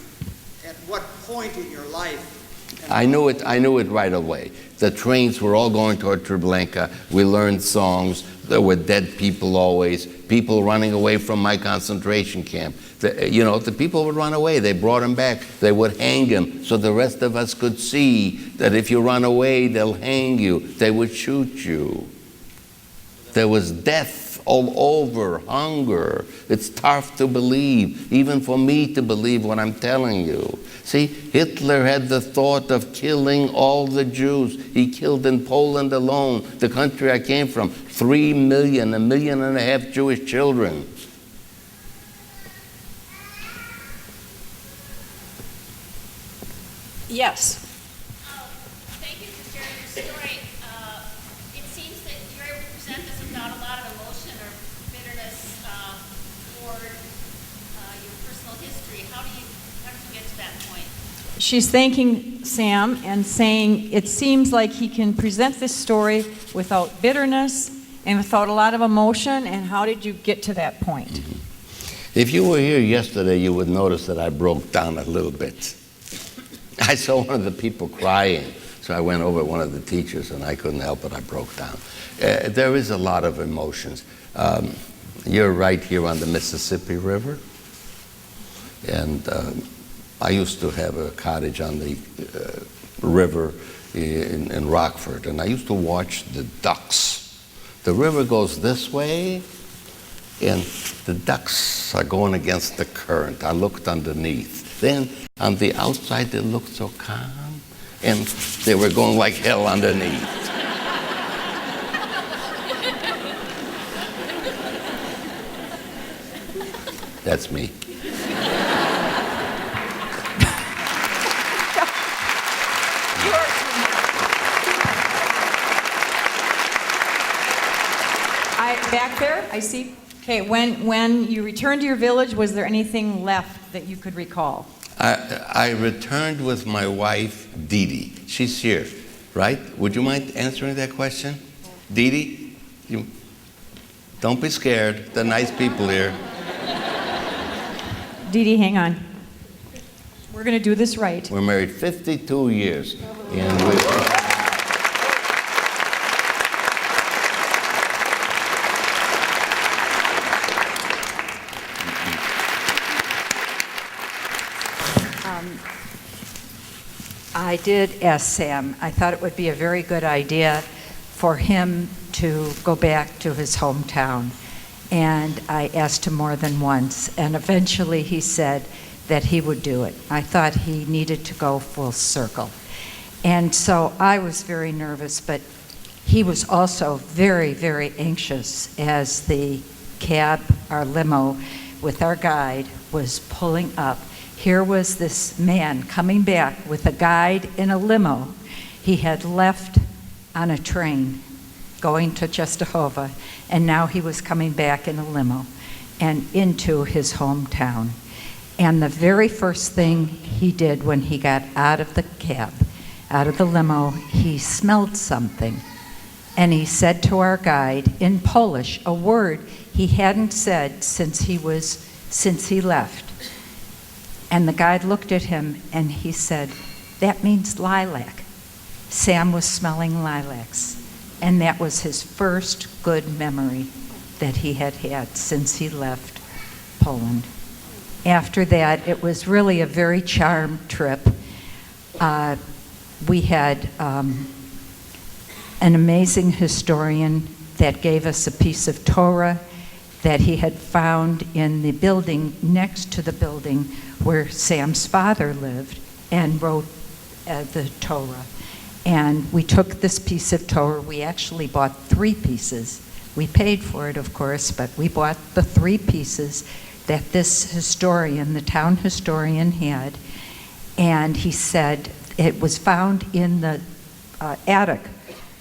at what point in your life. I knew it right away. The trains were all going toward Treblinka. We learned songs. There were dead people always, people running away from my concentration camp. The people would run away. They brought them back. They would hang them so the rest of us could see that if you run away, they'll hang you. They would shoot you. There was death all over, hunger. It's tough to believe, even for me to believe what I'm telling you. See, Hitler had the thought of killing all the Jews. He killed in Poland alone, the country I came from, 3 million, 1.5 million Jewish children. Yes. Thank you for sharing your story. It seems that you're able to present this without a lot of emotion or bitterness toward your personal history. How did you get to that point? She's thanking Sam and saying it seems like he can present this story without bitterness and without a lot of emotion. And how did you get to that point? Mm-hmm. If you were here yesterday, you would notice that I broke down a little bit. I saw one of the people crying, so I went over to one of the teachers, and I couldn't help it. I broke down. There is a lot of emotions. You're right here on the Mississippi River, and I used to have a cottage on the river in Rockford, and I used to watch the ducks. The river goes this way, and the ducks are going against the current. I looked underneath. Then on the outside, they looked so calm, and they were going like hell underneath. That's me. Back there, I see. Okay, when you returned to your village, was there anything left that you could recall? I returned with my wife, Dee Dee. She's here, right? Would you mind answering that question? Dee Dee, don't be scared. They're nice people here. Dee Dee, hang on. We're going to do this right. We're married 52 years. And I did ask Sam. I thought it would be a very good idea for him to go back to his hometown. And I asked him more than once. And eventually he said that he would do it. I thought he needed to go full circle. And so I was very nervous, but He was also very, very anxious as the cab, our limo, with our guide was pulling up. Here was this man coming back with a guide in a limo he had left on a train going to Czestochowa, and now he was coming back in a limo and into his hometown. And the very first thing he did when he got out of the cab, out of the limo, he smelled something. And he said to our guide in Polish a word he hadn't said since he left. And the guide looked at him and he said, "That means lilac." Sam was smelling lilacs. And that was his first good memory that he had had since he left Poland. After that, it was really a very charmed trip. We had an amazing historian that gave us a piece of Torah that he had found in the building next to the building where Sam's father lived and wrote the Torah. And we took this piece of Torah. We actually bought 3 pieces. We paid for it, of course, but we bought the 3 pieces that this historian, the town historian, had. And he said it was found in the attic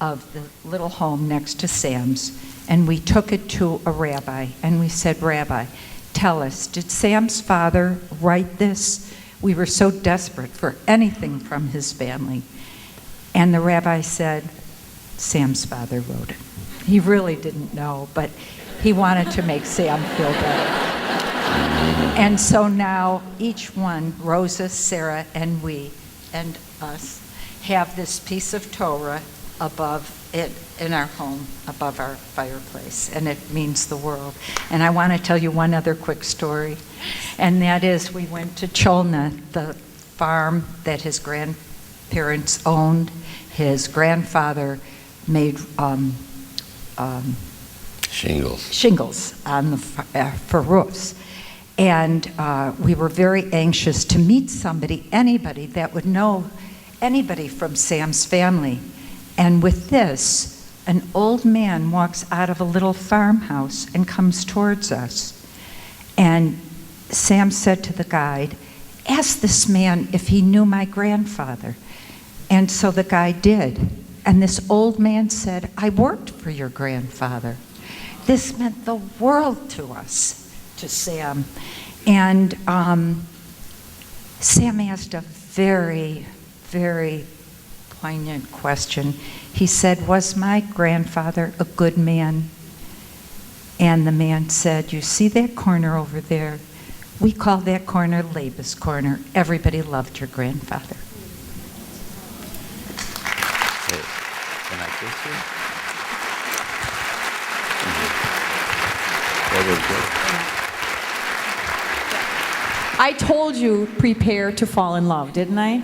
of the little home next to Sam's. And we took it to a rabbi, and we said, "Rabbi, tell us, did Sam's father write this?" We were so desperate for anything from his family. And the rabbi said, "Sam's father wrote it." He really didn't know, but he wanted to make Sam feel better. And so now each one, Rosa, Sarah, and we, and us, have this piece of Torah above it in our home, above our fireplace, and it means the world. And I want to tell you one other quick story, and that is we went to Cholna, the farm that his grandparents owned. His grandfather made shingles on the for roofs. And we were very anxious to meet somebody, anybody that would know anybody from Sam's family. And with this, an old man walks out of a little farmhouse and comes towards us. And Sam said to the guide, "Ask this man if he knew my grandfather." And so the guy did. And this old man said, "I worked for your grandfather." This meant the world to us, to Sam. And Sam asked a very, very poignant question. He said, "Was my grandfather a good man?" And the man said, "You see that corner over there? We call that corner Laba's Corner. Everybody loved your grandfather." Can I kiss you? I told you, prepare to fall in love, didn't I?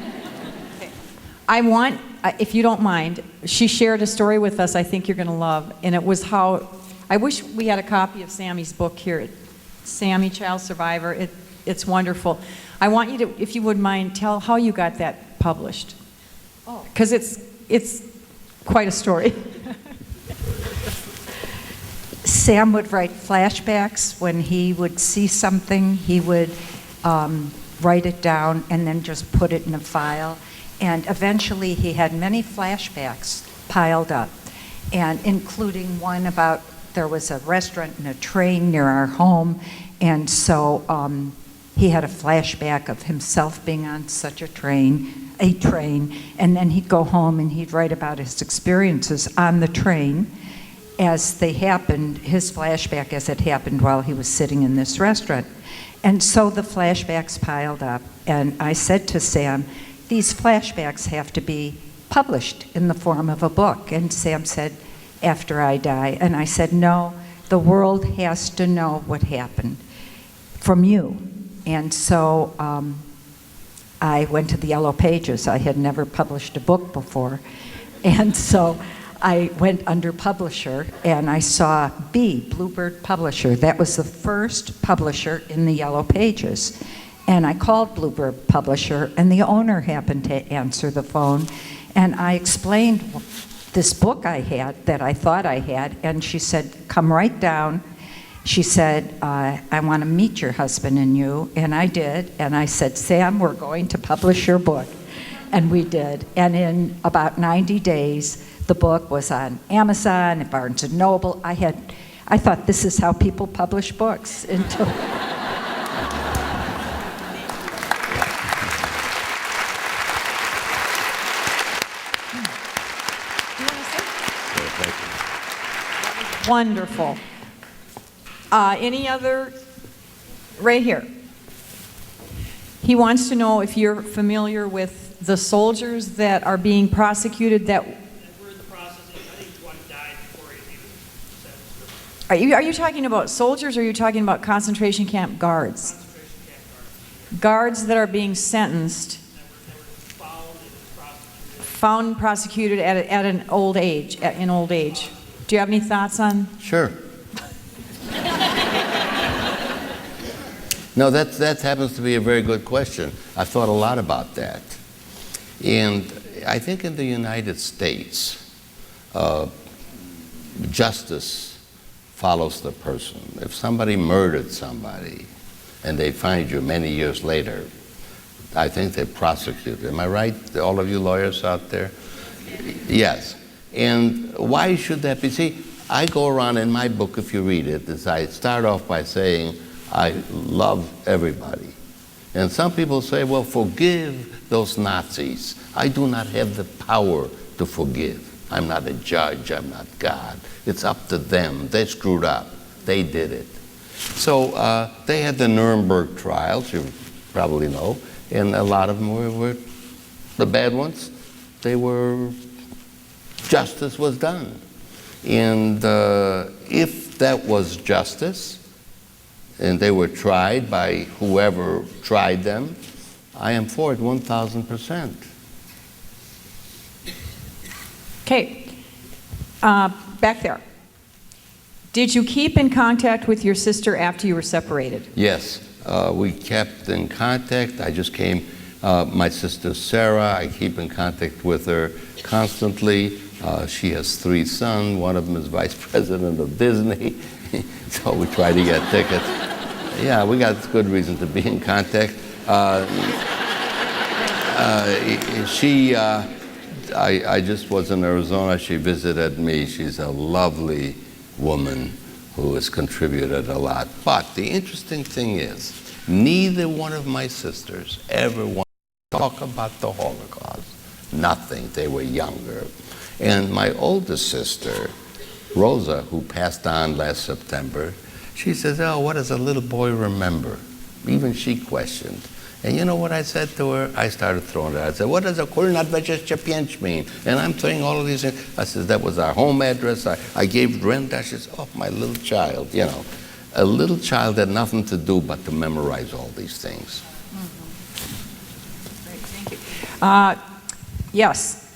I want, if you don't mind, she shared a story with us I think you're going to love, and it was how, I wish we had a copy of Sammy's book here, Sammy, Child Survivor. It's wonderful. I want you to, if you would mind, tell how you got that published. Oh. Because it's quite a story. Sam would write flashbacks. When he would see something, he would write it down and then just put it in a file. And eventually he had many flashbacks piled up, and including one about there was a restaurant and a train near our home, and so he had a flashback of himself being on such a train, and then he'd go home and he'd write about his experiences on the train as they happened, his flashback as it happened while he was sitting in this restaurant. And so the flashbacks piled up, and I said to Sam, "These flashbacks have to be published in the form of a book." And Sam said, "After I die." And I said, "No, the world has to know what happened from you." And so I went to the Yellow Pages. I had never published a book before. And so I went under publisher, and I saw Bluebird Publisher. That was the first publisher in the Yellow Pages. And I called Bluebird Publisher, and the owner happened to answer the phone. And I explained this book I had that I thought I had, and she said, come right down. She said, I want to meet your husband and you, and I did, and I said, Sam, we're going to publish your book, and we did, and in about 90 days, the book was on Amazon and Barnes & Noble. I thought this is how people publish books until... Wonderful. Any other? Right here. He wants to know if you're familiar with the soldiers that are being prosecuted that... We're in the process of, I think one died before he was sentenced. Are you talking about soldiers, or are you talking about concentration camp guards? Concentration camp guards. Guards that are being sentenced, They were found and prosecuted at an old age, in old age. Do you have any thoughts on? Sure. No, that happens to be a very good question. I've thought a lot about that. And I think in the United States, justice follows the person. If somebody murdered somebody and they find you many years later, I think they prosecute. Am I right, all of you lawyers out there? Yes. And why should that be? See, I go around in my book, if you read it, as I start off by saying, I love everybody. And some people say, well, forgive those Nazis. I do not have the power to forgive. I'm not a judge, I'm not God. It's up to them. They screwed up. They did it. So they had the Nuremberg trials, you probably know, and a lot of them were the bad ones. They were, justice was done. And if that was justice, and they were tried by whoever tried them, I am for it 1,000%. Okay, back there. Did you keep in contact with your sister after you were separated? Yes, we kept in contact. I just came, my sister Sarah, I keep in contact with her constantly. She has 3 sons. One of them is vice president of Disney. So we try to get tickets. Yeah, we got good reason to be in contact. I just was in Arizona. She visited me. She's a lovely woman who has contributed a lot. But the interesting thing is, neither one of my sisters ever wanted to talk about the Holocaust. Nothing. They were younger. And my oldest sister, Rosa, who passed on last September, she says, oh, what does a little boy remember? Even she questioned. And you know what I said to her? I started throwing it out. I said, what does a Kurna Veczepięć mean? And I'm throwing all of these things. I said, that was our home address. I gave rent. She said, oh, my little child, you know. A little child had nothing to do but to memorize all these things. Great, thank you. Yes.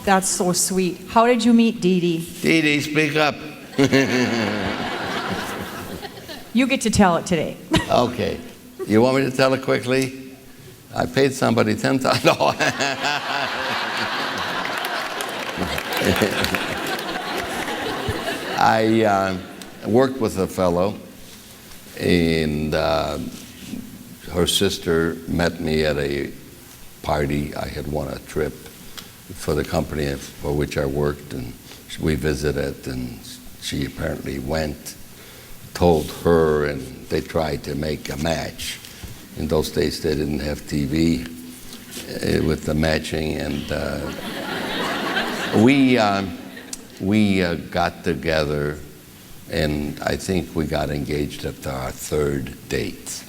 That's so sweet. How did you meet Dee Dee? Dee Dee, speak up. You get to tell it today. Okay. You want me to tell it quickly? I paid somebody $10,000. No. I worked with a fellow, and her sister met me at a party. I had won a trip for the company for which I worked, and we visited, and she apparently went, told her, and they tried to make a match. In those days, they didn't have TV with the matching, and we got together, and I think we got engaged after our 3rd date.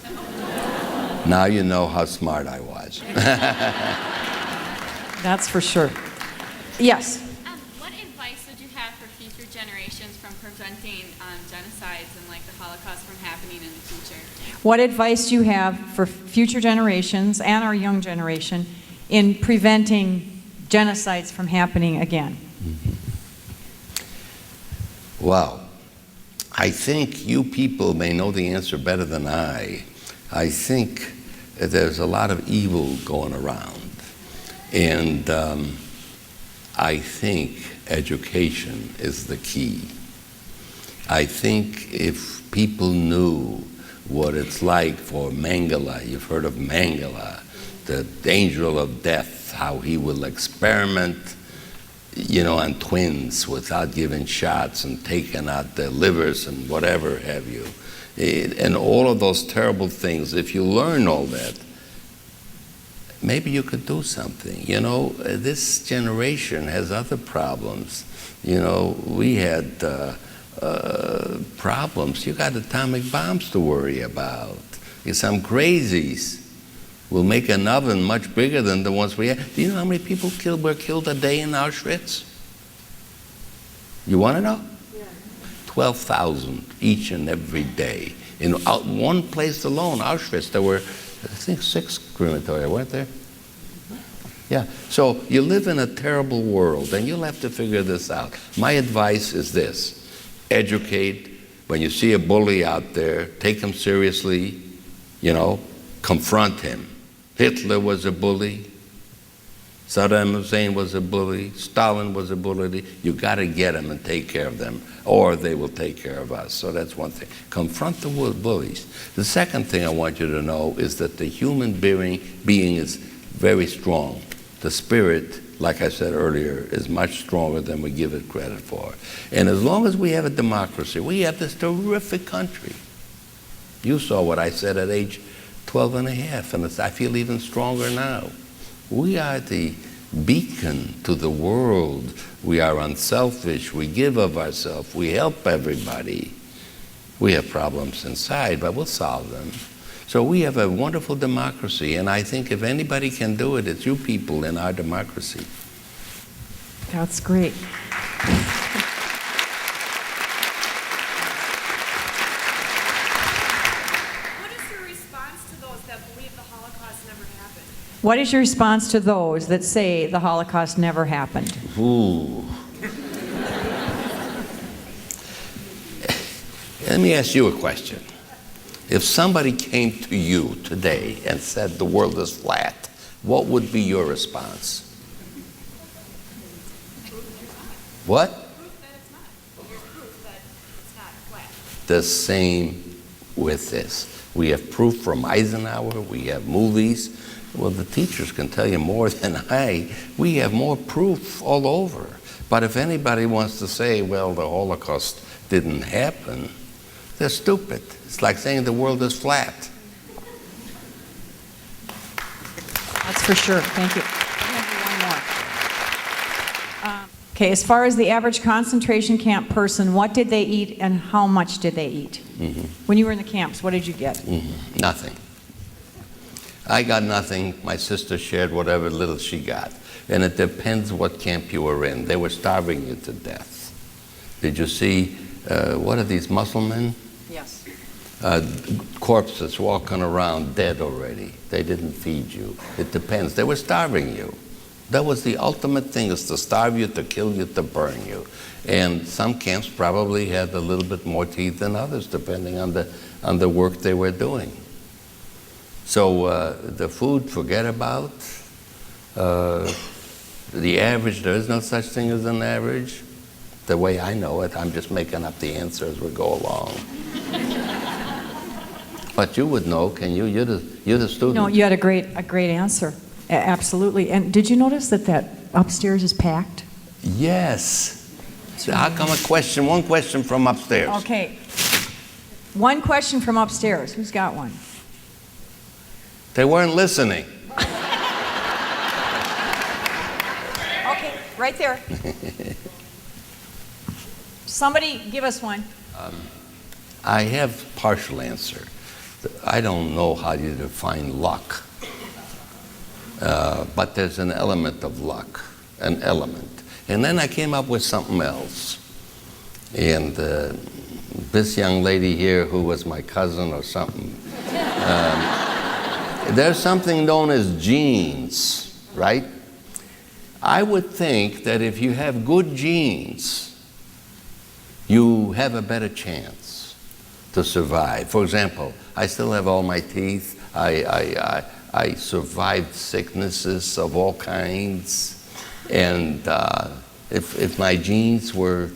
Now you know how smart I was. That's for sure. Yes. What advice would you have for future generations from preventing genocides and like the Holocaust from happening in the future? What advice do you have for future generations and our young generation in preventing genocides from happening again? Well, I think you people may know the answer better than I. I think there's a lot of evil going around. And I think education is the key. I think if people knew what it's like for Mengele, you've heard of Mengele, the angel of death, how he will experiment, on twins without giving shots and taking out their livers and whatever have you. And all of those terrible things, if you learn all that, maybe you could do something. This generation has other problems. We had problems. You got atomic bombs to worry about. Some crazies will make an oven much bigger than the ones we had. Do you know how many people were killed a day in Auschwitz? You want to know? Yeah. 12,000 each and every day. In one place alone, Auschwitz, there were, I think, 6 crematoria, weren't there? Yeah. So you live in a terrible world, and you'll have to figure this out. My advice is this. Educate. When you see a bully out there, take him seriously, confront him. Hitler was a bully. Saddam Hussein was a bully. Stalin was a bully. You got to get them and take care of them, or they will take care of us. So that's one thing. Confront the bullies. The second thing I want you to know is that the human being is very strong. The spirit, like I said earlier, is much stronger than we give it credit for. And as long as we have a democracy, we have this terrific country. You saw what I said at age 12 and a half, and I feel even stronger now. We are the beacon to the world. We are unselfish. We give of ourselves. We help everybody. We have problems inside, but we'll solve them. So we have a wonderful democracy, and I think if anybody can do it, it's you people in our democracy. That's great. What is your response to those that believe the Holocaust never happened? What is your response to those that say the Holocaust never happened? Ooh. Let me ask you a question. If somebody came to you today and said the world is flat, what would be your response? What? Proof that it's not. Here's proof that it's not flat. The same with this. We have proof from Eisenhower. We have movies. Well, the teachers can tell you more than I. We have more proof all over. But if anybody wants to say, well, the Holocaust didn't happen, they're stupid. It's like saying the world is flat. That's for sure. Thank you. I'm going to do one more. Okay, as far as the average concentration camp person, what did they eat and how much did they eat? Mm-hmm. When you were in the camps, what did you get? Mm-hmm. Nothing. I got nothing. My sister shared whatever little she got. And it depends what camp you were in. They were starving you to death. Did you see, what are these Muslim Yes. corpses walking around dead already? They didn't feed you. It depends. They were starving you. That was the ultimate thing, is to starve you, to kill you, to burn you. And some camps probably had a little bit more teeth than others, depending on the work they were doing. So the food, forget about. The average, there is no such thing as an average. The way I know it, I'm just making up the answer as we go along. But you would know, can you? You're the student. No, you had a great answer. Absolutely. And did you notice that upstairs is packed? Yes. So how come one question from upstairs? Okay. One question from upstairs. Who's got one? They weren't listening. Okay, right there. Somebody give us one. I have partial answer. I don't know how you define luck. But there's an element of luck, an element. And then I came up with something else. And this young lady here, who was my cousin or something, there's something known as genes, right? I would think that if you have good genes, you have a better chance to survive. For example, I still have all my teeth. I survived sicknesses of all kinds, and if my genes were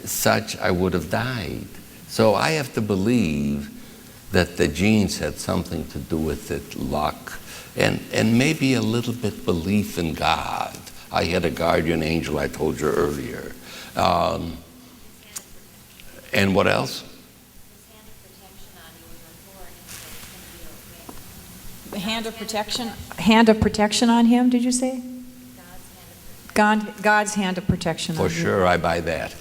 such, I would have died. So I have to believe that the genes had something to do with it, luck, and maybe a little bit belief in God. I had a guardian angel, I told you earlier. And what else? The hand of protection? Hand of protection on him, did you say? God's hand of protection on For you. sure, I buy that.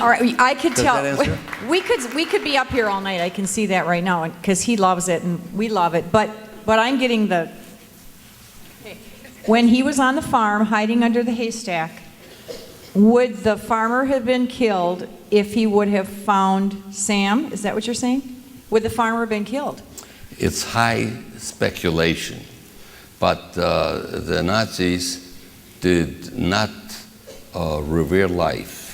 All right, I could Does tell. that answer? We could be up here all night. I can see that right now, because he loves it and we love it. But I'm getting the. When he was on the farm hiding under the haystack, would the farmer have been killed if he would have found Sam? Is that what you're saying? Would the farmer have been killed? It's high speculation, but the Nazis did not revere life.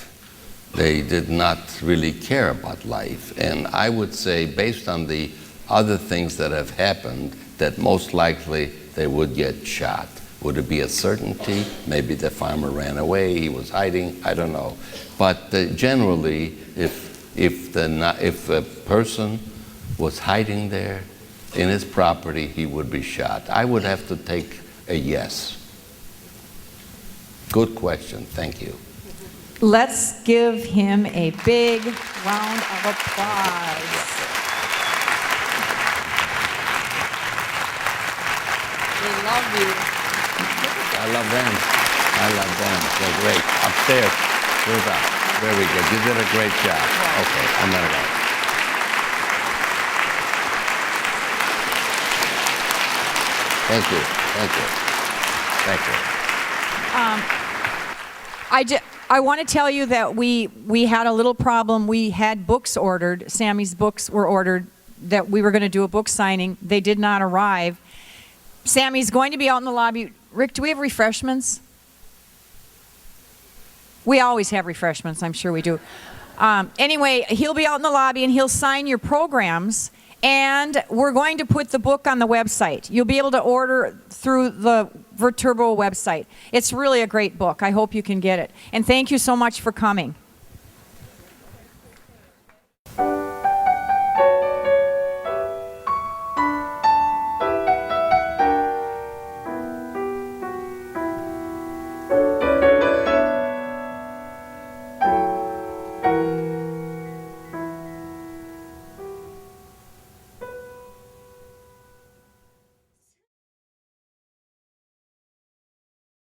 They did not really care about life. And I would say, based on the other things that have happened, that most likely they would get shot. Would it be a certainty? Maybe the farmer ran away, he was hiding, I don't know. But generally, if a person was hiding there in his property, he would be shot. I would have to take a yes. Good question, thank you. Let's give him a big round of applause. They love you. I love them. I love them. They're great. Upstairs. Where's up? Very good. You did a great job. Okay, I'm gonna go. Thank you. Thank you. Thank you. I want to tell you that we had a little problem. We had books ordered. Sammy's books were ordered, that we were going to do a book signing. They did not arrive. Sammy's going to be out in the lobby. Rick, do we have refreshments? We always have refreshments, I'm sure we do. Anyway, he'll be out in the lobby and he'll sign your programs, and we're going to put the book on the website. You'll be able to order through the Viterbo website. It's really a great book. I hope you can get it. And thank you so much for coming.